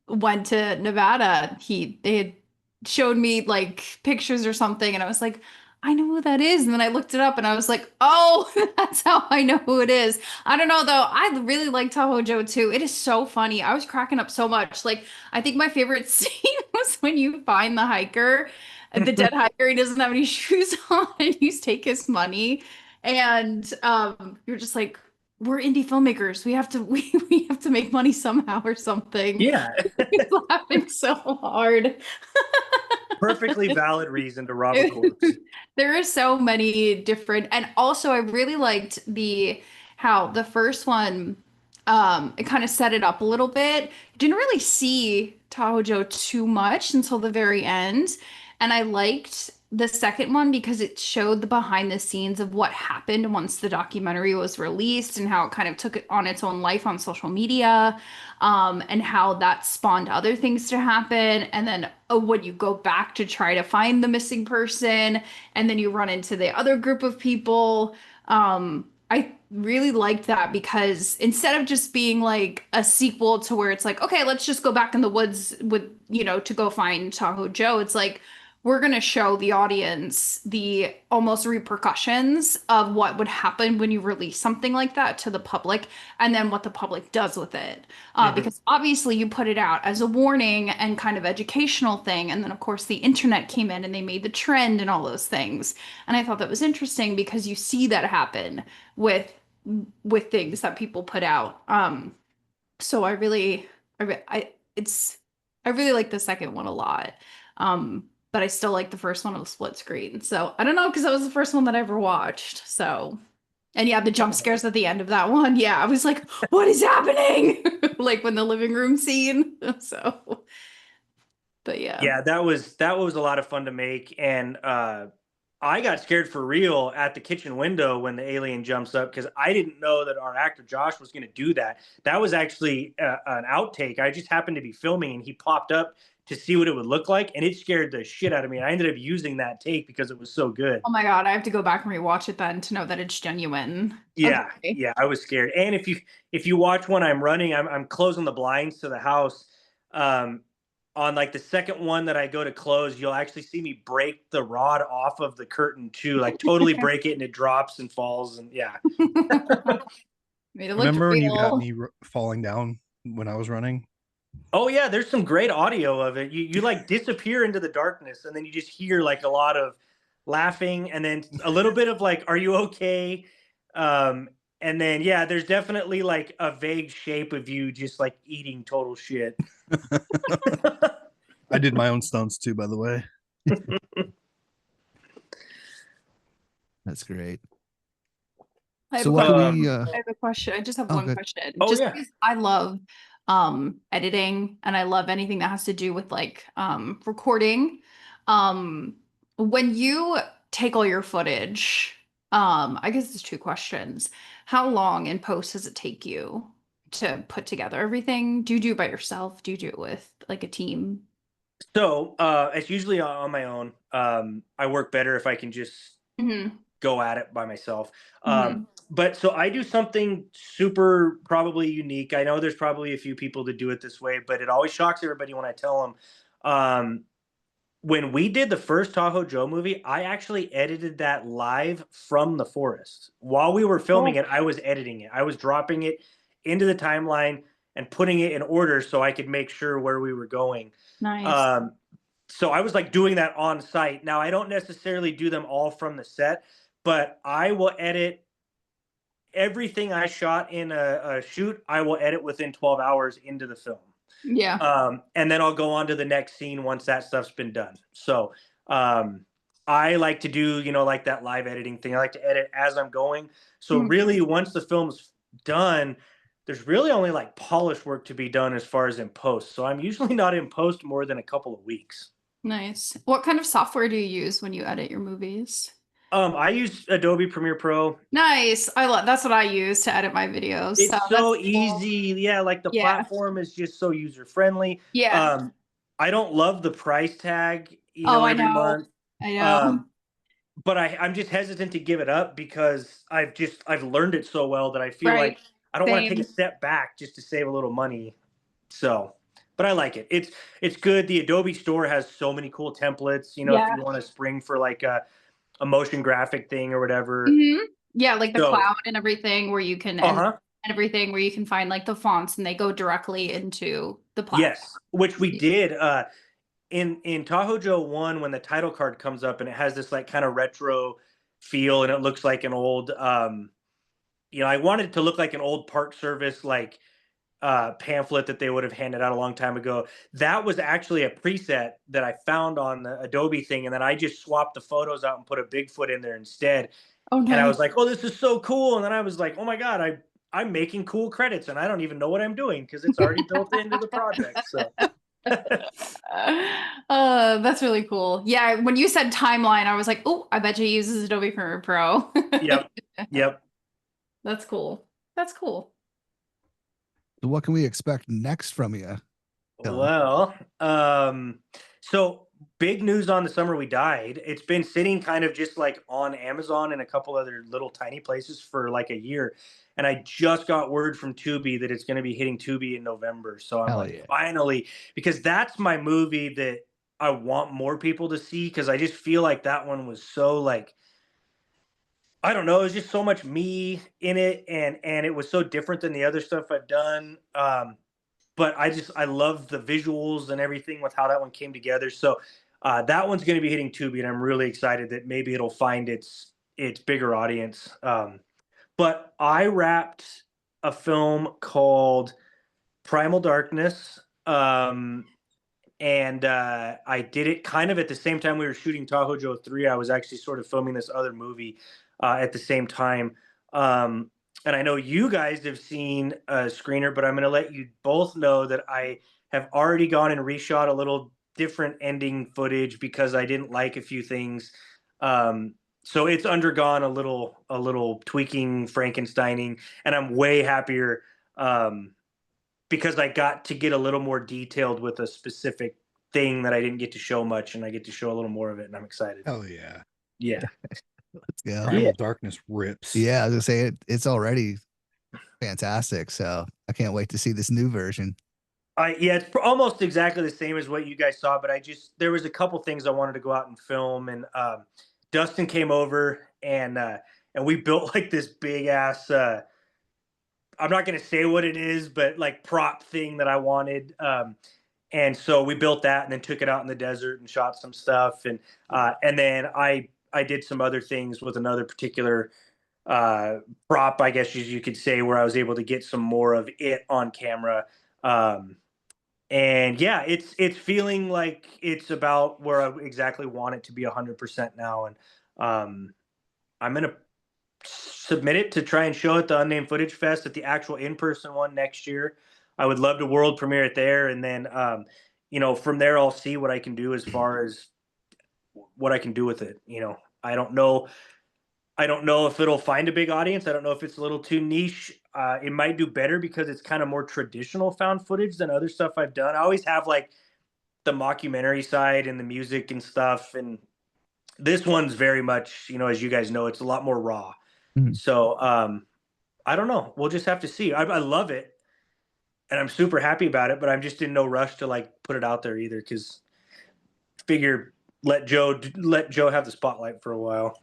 Speaker 2: Nevada, they had showed me like pictures or something, and I was like, I know who that is. And then I looked it up and I was like, oh, that's how I know who it is. I don't know though. I really like Tahoe Joe too. It is so funny. I was cracking up so much. Like, I think my favorite scene was when you find the hiker, the dead hiker, he doesn't have any shoes on, and you take his money. And you're just like, we're indie filmmakers. We have to make money somehow or something.
Speaker 4: Yeah.
Speaker 2: Laughing so hard.
Speaker 4: Perfectly valid reason to rob a corpse.
Speaker 2: There are so many different, and also I really liked how the first one it kind of set it up a little bit. Didn't really see Tahoe Joe too much until the very end. And I liked the second one because it showed the behind the scenes of what happened once the documentary was released and how it kind of took it on its own life on social media, and how that spawned other things to happen. And then when you go back to try to find the missing person, and then you run into the other group of people. I really liked that because instead of just being like a sequel to where it's like, okay, let's just go back in the woods with, to go find Tahoe Joe, it's like, we're going to show the audience the almost repercussions of what would happen when you release something like that to the public, and then what the public does with it. Because obviously you put it out as a warning and kind of educational thing. And then of course the internet came in and they made the trend and all those things. And I thought that was interesting because you see that happen with things that people put out. So I really like the second one a lot. But I still like the first one on the split screen. So I don't know, because that was the first one that I ever watched. So, and yeah, the jump scares at the end of that one. Yeah, I was like, what is happening? Like when the living room scene. So, but yeah.
Speaker 4: Yeah, that was a lot of fun to make. And I got scared for real at the kitchen window when the alien jumps up because I didn't know that our actor Josh was going to do that. That was actually an outtake. I just happened to be filming and he popped up to see what it would look like, and it scared the shit out of me. I ended up using that take because it was so good.
Speaker 2: Oh my God, I have to go back and rewatch it then to know that it's genuine.
Speaker 4: Yeah,
Speaker 2: okay.
Speaker 4: Yeah, I was scared. And if you watch when I'm running, I'm closing the blinds to the house. On like the second one that I go to close, you'll actually see me break the rod off of the curtain too, like totally break it, and it drops and falls, and yeah.
Speaker 1: Remember when you got me falling down when I was running?
Speaker 4: Oh yeah, there's some great audio of it. You like disappear into the darkness, and then you just hear like a lot of laughing, and then a little bit of like, "Are you okay?" And then yeah, there's definitely like a vague shape of you just like eating total shit.
Speaker 1: I did my own stunts too, by the way.
Speaker 3: That's great.
Speaker 2: I have a question. I just have one question.
Speaker 4: Oh,
Speaker 2: just
Speaker 4: yeah.
Speaker 2: because I love editing and I love anything that has to do with like recording. When you take all your footage I guess there's two questions. How long in post does it take you to put together everything? Do you do it by yourself? Do you do it with like a team?
Speaker 4: So it's usually on my own. I work better if I can just
Speaker 2: Hmm.
Speaker 4: go at it by myself.
Speaker 2: Hmm.
Speaker 4: But so I do something super probably unique. I know there's probably a few people that do it this way, but it always shocks everybody when I tell them. When we did the first Tahoe Joe movie, I actually edited that live from the forest. While we were filming
Speaker 2: Cool.
Speaker 4: it, I was editing it. I was dropping it into the timeline and putting it in order so I could make sure where we were going.
Speaker 2: Nice.
Speaker 4: Um, so I was like doing that on site. Now I don't necessarily do them all from the set, but I will edit everything I shot in a shoot. I will edit within 12 hours into the film.
Speaker 2: Yeah.
Speaker 4: And then I'll go on to the next scene once that stuff's been done. So I like to do, like that live editing thing. I like to edit as I'm going. So
Speaker 2: Mhm.
Speaker 4: really, once the film's done, there's really only like polish work to be done as far as in post. So I'm usually not in post more than a couple of weeks.
Speaker 2: Nice. What kind of software do you use when you edit your movies?
Speaker 4: I use Adobe Premiere Pro.
Speaker 2: Nice. I love that's what I use to edit my videos. So
Speaker 4: It's
Speaker 2: that's
Speaker 4: so
Speaker 2: cool.
Speaker 4: easy. Yeah, like the
Speaker 2: Yeah.
Speaker 4: platform is just so user friendly.
Speaker 2: Yeah.
Speaker 4: I don't love the price tag,
Speaker 2: Oh, I
Speaker 4: every
Speaker 2: know.
Speaker 4: month.
Speaker 2: I know.
Speaker 4: Um, but I'm just hesitant to give it up because I've learned it so well that I feel
Speaker 2: Right.
Speaker 4: like I don't want to take
Speaker 2: Same.
Speaker 4: a step back just to save a little money. So, but I like it. It's good. The Adobe store has so many cool templates. If
Speaker 2: Yeah.
Speaker 4: you want to spring for like a motion graphic thing or whatever.
Speaker 2: Hmm. Yeah, like the
Speaker 4: So,
Speaker 2: cloud and everything where you can and
Speaker 4: uh-huh.
Speaker 2: everything where you can find like the fonts and they go directly into the platform.
Speaker 4: Yes, which we did. In Tahoe Joe 1, when the title card comes up and it has this like kind of retro feel and it looks like an old I wanted it to look like an old Park Service like pamphlet that they would have handed out a long time ago. That was actually a preset that I found on the Adobe thing, and then I just swapped the photos out and put a Bigfoot in there instead.
Speaker 2: Oh,
Speaker 4: And I
Speaker 2: nice.
Speaker 4: was like, "Oh, this is so cool!" And then I was like, "Oh my god, I'm making cool credits, and I don't even know what I'm doing because it's already built into the project." So.
Speaker 2: That's really cool. Yeah, when you said timeline, I was like, oh, I bet you he uses Adobe Premiere Pro.
Speaker 4: Yep. Yep.
Speaker 2: That's cool. That's cool.
Speaker 3: So what can we expect next from you?
Speaker 4: Well, so big news on The Summer We Died. It's been sitting kind of just like on Amazon and a couple other little tiny places for like a year. And I just got word from Tubi that it's going to be hitting Tubi in November. So I'm
Speaker 3: Hell
Speaker 4: like,
Speaker 3: yeah.
Speaker 4: finally, because that's my movie that I want more people to see because I just feel like that one was so like, I don't know, it was just so much me in it, and it was so different than the other stuff I've done. But I love the visuals and everything with how that one came together. So that one's going to be hitting Tubi, and I'm really excited that maybe it'll find its bigger audience. But I wrapped a film called Primal Darkness, and I did it kind of at the same time we were shooting Tahoe Joe 3. I was actually sort of filming this other movie at the same time. And I know you guys have seen a screener, but I'm going to let you both know that I have already gone and reshot a little different ending footage because I didn't like a few things. So it's undergone a little tweaking, Frankensteining, and I'm way happier because I got to get a little more detailed with a specific thing that I didn't get to show much, and I get to show a little more of it, and I'm excited.
Speaker 1: Hell yeah.
Speaker 4: Yeah.
Speaker 3: Let's go.
Speaker 1: Primal Darkness rips.
Speaker 3: Yeah, I was gonna say it's already fantastic. So I can't wait to see this new version.
Speaker 4: Yeah, it's almost exactly the same as what you guys saw, but there was a couple things I wanted to go out and film, and Dustin came over and we built like this big ass I'm not going to say what it is, but like prop thing that I wanted. And so we built that and then took it out in the desert and shot some stuff. And then I did some other things with another particular prop, I guess you could say, where I was able to get some more of it on camera. And yeah, it's feeling like it's about where I exactly want it to be 100% now. And I'm going to submit it to try and show at the Unnamed Footage Fest at the actual in-person one next year. I would love to world premiere it there. And then, from there, I'll see what I can do as far as what I can do with it. I don't know. I don't know if it'll find a big audience. I don't know if it's a little too niche. It might do better because it's kind of more traditional found footage than other stuff I've done. I always have like the mockumentary side and the music and stuff, and this one's very much, as you guys know, it's a lot more raw.
Speaker 3: Mhm.
Speaker 4: So I don't know. We'll just have to see. I love it, and I'm super happy about it. But I'm just in no rush to like put it out there either, because figure let Joe have the spotlight for a while.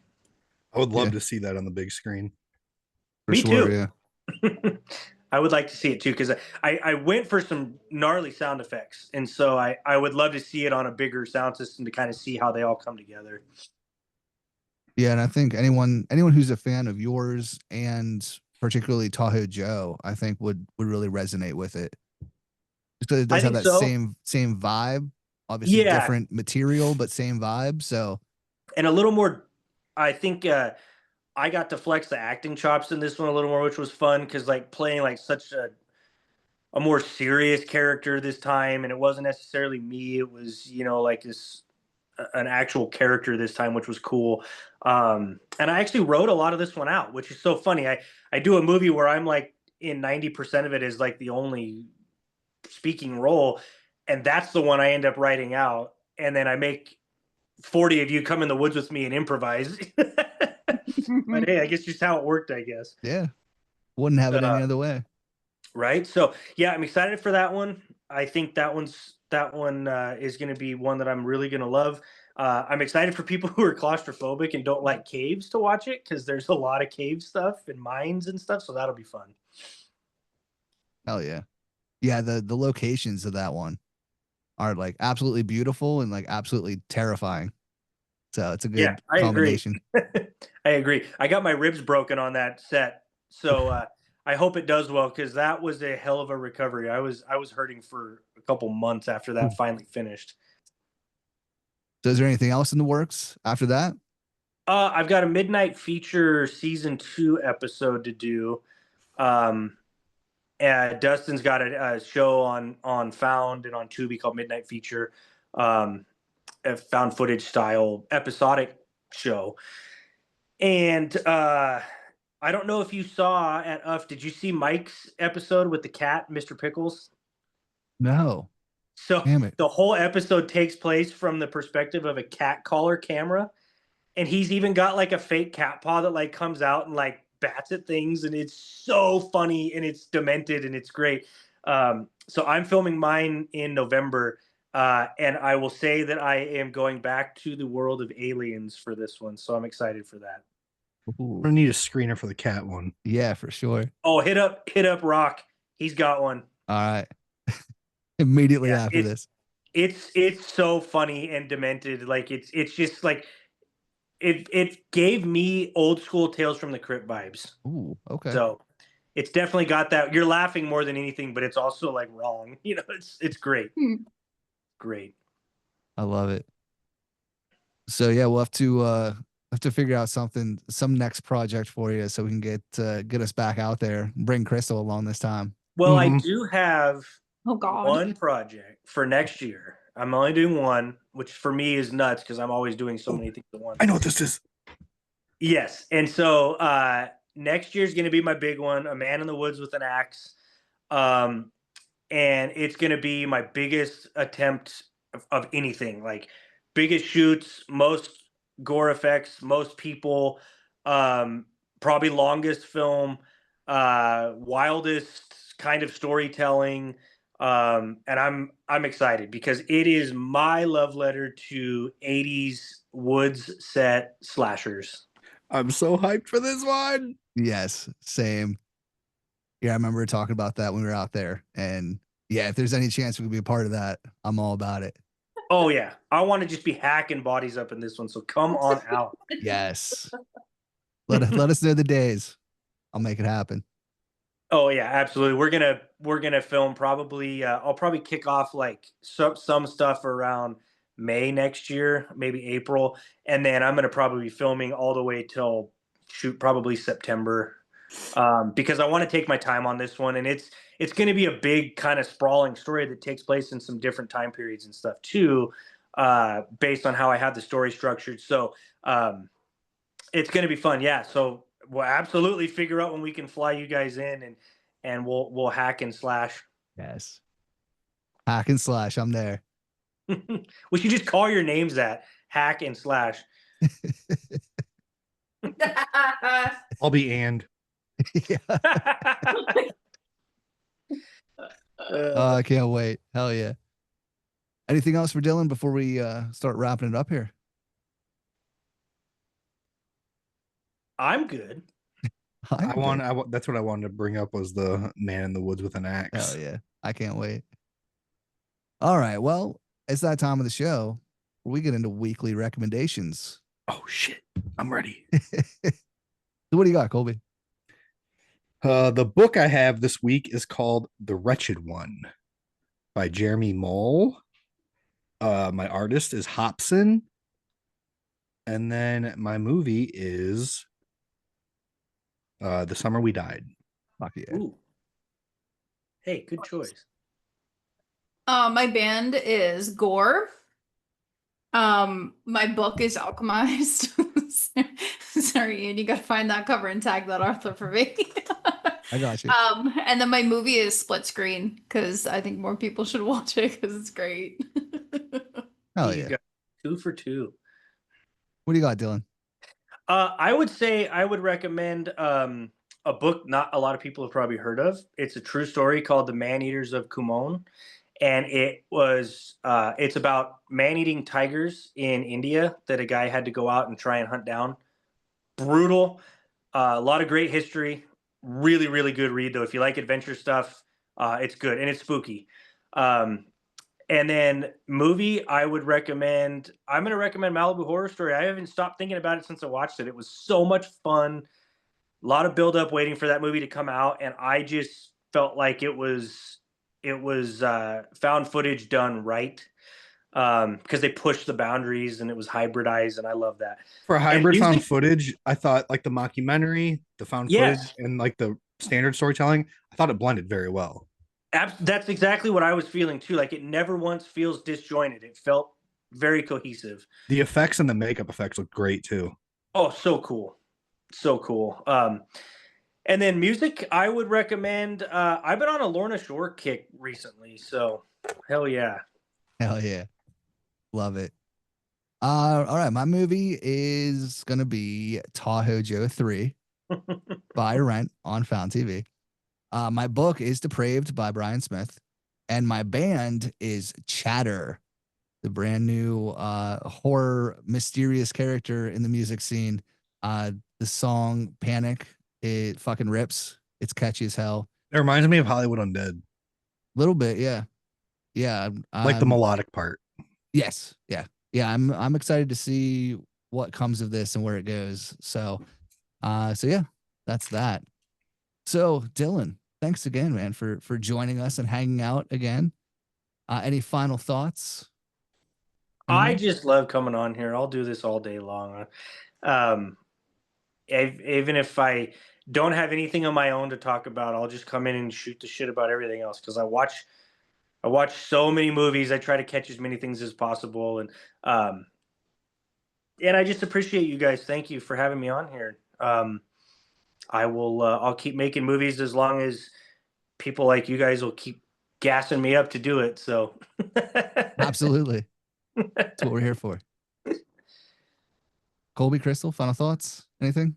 Speaker 1: I would love
Speaker 3: Yeah.
Speaker 1: to see that on the big screen.
Speaker 3: For
Speaker 4: Me
Speaker 3: sure,
Speaker 4: too.
Speaker 3: yeah.
Speaker 4: I would like to see it too, because I went for some gnarly sound effects, and so I would love to see it on a bigger sound system to kind of see how they all come together.
Speaker 3: Yeah, and I think anyone who's a fan of yours and particularly Tahoe Joe, I think would really resonate with it. Because it
Speaker 4: I
Speaker 3: does have
Speaker 4: think
Speaker 3: that
Speaker 4: so.
Speaker 3: same vibe. Obviously
Speaker 4: Yeah,
Speaker 3: different material, but same vibe. So
Speaker 4: and a little more. I think I got to flex the acting chops in this one a little more, which was fun because like playing like such a more serious character this time, and it wasn't necessarily me. It was like this an actual character this time, which was cool. And I actually wrote a lot of this one out, which is so funny. I do a movie where I'm like in 90% of it is like the only speaking role, and that's the one I end up writing out, and then I make 40 of you come in the woods with me and improvise. But hey, I guess just how it worked, I guess.
Speaker 3: yeah, wouldn't have it any other way.
Speaker 4: Right. So yeah, I'm excited for that one. I think that one is going to be one that I'm really going to love. I'm excited for people who are claustrophobic and don't like caves to watch it, because there's a lot of cave stuff and mines and stuff. So that'll be fun.
Speaker 3: Hell yeah. Yeah, the locations of that one are like absolutely beautiful and like absolutely terrifying. So it's a
Speaker 4: Yeah,
Speaker 3: good
Speaker 4: I agree.
Speaker 3: combination.
Speaker 4: I agree. I got my ribs broken on that set, so I hope it does well, because that was a hell of a recovery. I was hurting for a couple months after that finally finished.
Speaker 3: So is there anything else in the works after that?
Speaker 4: I've got a midnight feature season 2 episode to do. Dustin's got a show on Found and on Tubi called Midnight Feature, a found footage style episodic show. And I don't know if you saw at UF, did you see Mike's episode with the cat, Mr. Pickles?
Speaker 3: No.
Speaker 4: So
Speaker 3: Damn it.
Speaker 4: the whole episode takes place from the perspective of a cat caller camera. And he's even got like a fake cat paw that like comes out and like bats at things. And it's so funny and it's demented and it's great. So I'm filming mine in November. And I will say that I am going back to the world of aliens for this one. So I'm excited for that.
Speaker 3: Ooh.
Speaker 1: I'm gonna need a screener for the cat one.
Speaker 3: Yeah, for sure.
Speaker 4: Oh, hit up Rock. He's got one.
Speaker 3: All right. Immediately
Speaker 4: Yeah,
Speaker 3: after this.
Speaker 4: it's so funny and demented. Like it's just like it gave me old school Tales from the Crypt vibes.
Speaker 3: Ooh, okay.
Speaker 4: So it's definitely got that. You're laughing more than anything, but it's also like wrong. It's great. Great.
Speaker 3: I love it. So yeah, we'll have to figure out some next project for you so we can get us back out there. Bring Crystal along this time.
Speaker 4: Well, I
Speaker 1: Mhm.
Speaker 4: do have
Speaker 2: Oh God.
Speaker 4: one project for next year. I'm only doing one, which for me is nuts because I'm always doing so many things at once.
Speaker 1: I know what this is.
Speaker 4: Yes. And so next year's going to be my big one, A Man in the Woods with an Axe. And it's going to be my biggest attempt of anything, like biggest shoots, most gore effects, most people, probably longest film, wildest kind of storytelling. And I'm excited because it is my love letter to 80s woods set slashers.
Speaker 1: I'm so hyped for this one.
Speaker 3: Yes, same. Yeah, I remember talking about that when we were out there. And yeah, if there's any chance we could be a part of that, I'm all about it.
Speaker 4: Oh yeah, I want to just be hacking bodies up in this one. So come on out.
Speaker 3: Yes. Let us know the days. I'll make it happen.
Speaker 4: Oh yeah, absolutely. We're gonna film probably. I'll probably kick off like some stuff around May next year, maybe April, and then I'm gonna probably be filming all the way till probably September, because I want to take my time on this one, and it's going to be a big kind of sprawling story that takes place in some different time periods and stuff too, based on how I have the story structured. So It's going to be fun. Yeah. So we'll absolutely figure out when we can fly you guys in, and we'll hack and slash.
Speaker 3: Yes. Hack and slash. I'm there.
Speaker 4: We should just call your names that hack and slash.
Speaker 1: I'll be and.
Speaker 3: Yeah. I can't wait. Hell yeah. Anything else for Dillon before we start wrapping it up here?
Speaker 4: I'm good.
Speaker 1: That's what I wanted to bring up was the man in the woods with an axe.
Speaker 3: Hell yeah. I can't wait. All right. Well, it's that time of the show where we get into weekly recommendations.
Speaker 1: Oh shit. I'm ready.
Speaker 3: So what do you got, Colby?
Speaker 1: The book I have this week is called The Wretched One by Jeremy Mole. My artist is Hobson. And then my movie is The Summer We Died.
Speaker 3: Fuck yeah.
Speaker 4: Ooh. Hey, good choice.
Speaker 2: My band is Gore. My book is Alchemized. Sorry, Ian, you gotta find that cover and tag that author for me.
Speaker 3: I got you.
Speaker 2: And then my movie is Split Screen because I think more people should watch it because it's great.
Speaker 3: Hell
Speaker 4: You
Speaker 3: yeah.
Speaker 4: got 2 for 2.
Speaker 3: What do you got, Dillon?
Speaker 4: I would say I would recommend a book not a lot of people have probably heard of. It's a true story called The Man-Eaters of Kumon. And it's about man-eating tigers in India that a guy had to go out and try and hunt down. Brutal. A lot of great history. Really, really good read, though. If you like adventure stuff, it's good. And it's spooky. And then movie, I'm going to recommend Malibu Horror Story. I haven't stopped thinking about it since I watched it. It was so much fun. A lot of build-up waiting for that movie to come out. And I just felt like it was found footage done right, because they pushed the boundaries and it was hybridized, and I love that.
Speaker 1: For hybrid found footage, I thought like the mockumentary, the found
Speaker 4: Yes.
Speaker 1: footage, and like the standard storytelling, I thought it blended very well.
Speaker 4: That's exactly what I was feeling too. Like it never once feels disjointed. It felt very cohesive.
Speaker 1: The effects and the makeup effects look great too.
Speaker 4: Oh, so cool. So cool. And then music, I would recommend, I've been on a Lorna Shore kick recently, so hell yeah.
Speaker 3: Hell yeah. Love it. All right. My movie is going to be Tahoe Joe 3 by Rent on FOUNDTV. My book is Depraved by Brian Smith. And my band is Chatter, the brand new horror mysterious character in the music scene. The song Panic, it fucking rips. It's catchy as hell.
Speaker 1: It reminds me of Hollywood Undead.
Speaker 3: Little bit, yeah. Yeah.
Speaker 1: Like the melodic part.
Speaker 3: Yes. Yeah. Yeah. I'm excited to see what comes of this and where it goes. So yeah, that's that. So Dillon, thanks again, man, for joining us and hanging out again. Any final thoughts?
Speaker 4: I just love coming on here. I'll do this all day long. Even if I don't have anything on my own to talk about, I'll just come in and shoot the shit about everything else, because I watch so many movies. I try to catch as many things as possible, and I just appreciate you guys. Thank you for having me on here. I'll keep making movies as long as people like you guys will keep gassing me up to do it. So
Speaker 3: Absolutely. That's what we're here for. Colby, Crystal, final thoughts? Anything?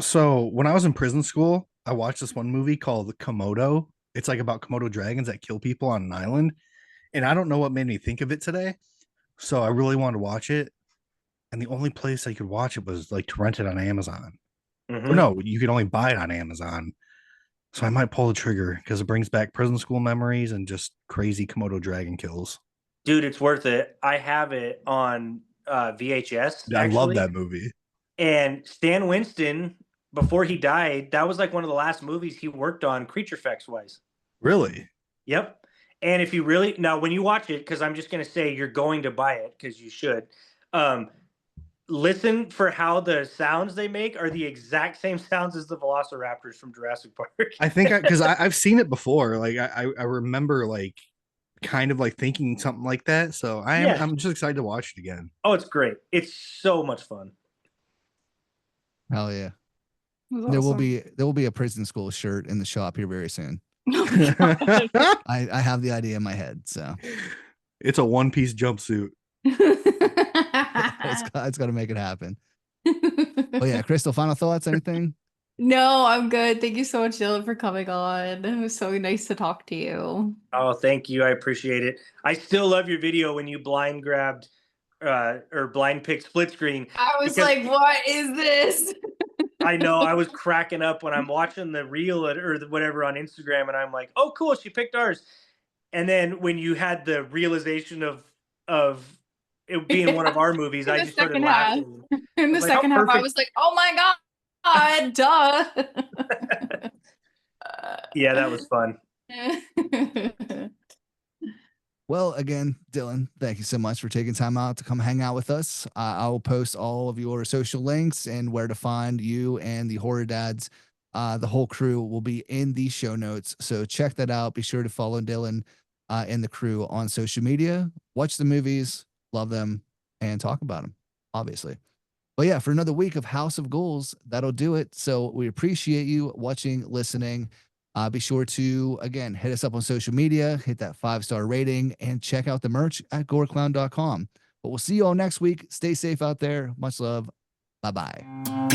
Speaker 1: So when I was in prison school, I watched this one movie called Komodo. It's like about Komodo dragons that kill people on an island. And I don't know what made me think of it today. So I really wanted to watch it. And the only place I could watch it was like to rent it on Amazon.
Speaker 4: Mhm.
Speaker 1: Or no, you could only buy it on Amazon. So I might pull the trigger because it brings back prison school memories and just crazy Komodo dragon kills.
Speaker 4: Dude, it's worth it. I have it on VHS.
Speaker 1: I love
Speaker 4: actually.
Speaker 1: that movie.
Speaker 4: And Stan Winston, before he died, that was like one of the last movies he worked on creature effects wise.
Speaker 1: Really?
Speaker 4: Yep. And if you really, now when you watch it, because I'm just going to say you're going to buy it because you should, listen for how the sounds they make are the exact same sounds as the velociraptors from Jurassic Park.
Speaker 1: I think because I've seen it before. Like I remember like kind of like thinking something like that. So I'm just excited to watch it again.
Speaker 4: Oh, it's great. It's so much fun.
Speaker 3: Hell yeah.
Speaker 2: was
Speaker 3: There
Speaker 2: awesome.
Speaker 3: will be a prison school shirt in the shop here very soon.
Speaker 2: Oh my God.
Speaker 3: I have the idea in my head, so
Speaker 1: It's a one-piece jumpsuit.
Speaker 3: it's got to make it happen. Oh yeah, Crystal, final thoughts? Anything?
Speaker 2: No, I'm good. Thank you so much, Dylan, for coming on. It was so nice to talk to you.
Speaker 4: Oh, thank you. I appreciate it. I still love your video when you blind grabbed or blind picked split screen.
Speaker 2: I was
Speaker 4: because
Speaker 2: like, what is this?
Speaker 4: I know I was cracking up when I'm watching the reel or whatever on Instagram, and I'm like, oh, cool, she picked ours. And then when you had the realization of it being one of our movies,
Speaker 2: In
Speaker 4: I
Speaker 2: the
Speaker 4: just started
Speaker 2: second half.
Speaker 4: laughing.
Speaker 2: In the
Speaker 4: was like, how
Speaker 2: second half, I
Speaker 4: perfect.
Speaker 2: was like, oh my God, duh.
Speaker 4: Yeah, that was fun.
Speaker 3: Well, again, Dylan, thank you so much for taking time out to come hang out with us. I will post all of your social links and where to find you and the Horror Dads. The whole crew will be in the show notes. So check that out. Be sure to follow Dylan and the crew on social media. Watch the movies, love them, and talk about them, obviously. But yeah, for another week of House of Ghouls, that'll do it. So we appreciate you watching, listening. Be sure to, again, hit us up on social media, hit that 5-star rating, and check out the merch at goreclown.com. But we'll see you all next week. Stay safe out there. Much love. Bye-bye.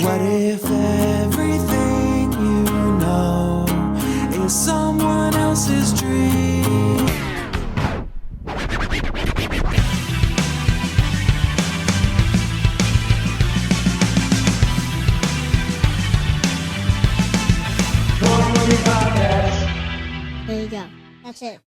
Speaker 6: What if everything you know is someone else's dream?
Speaker 7: There you go. That's it.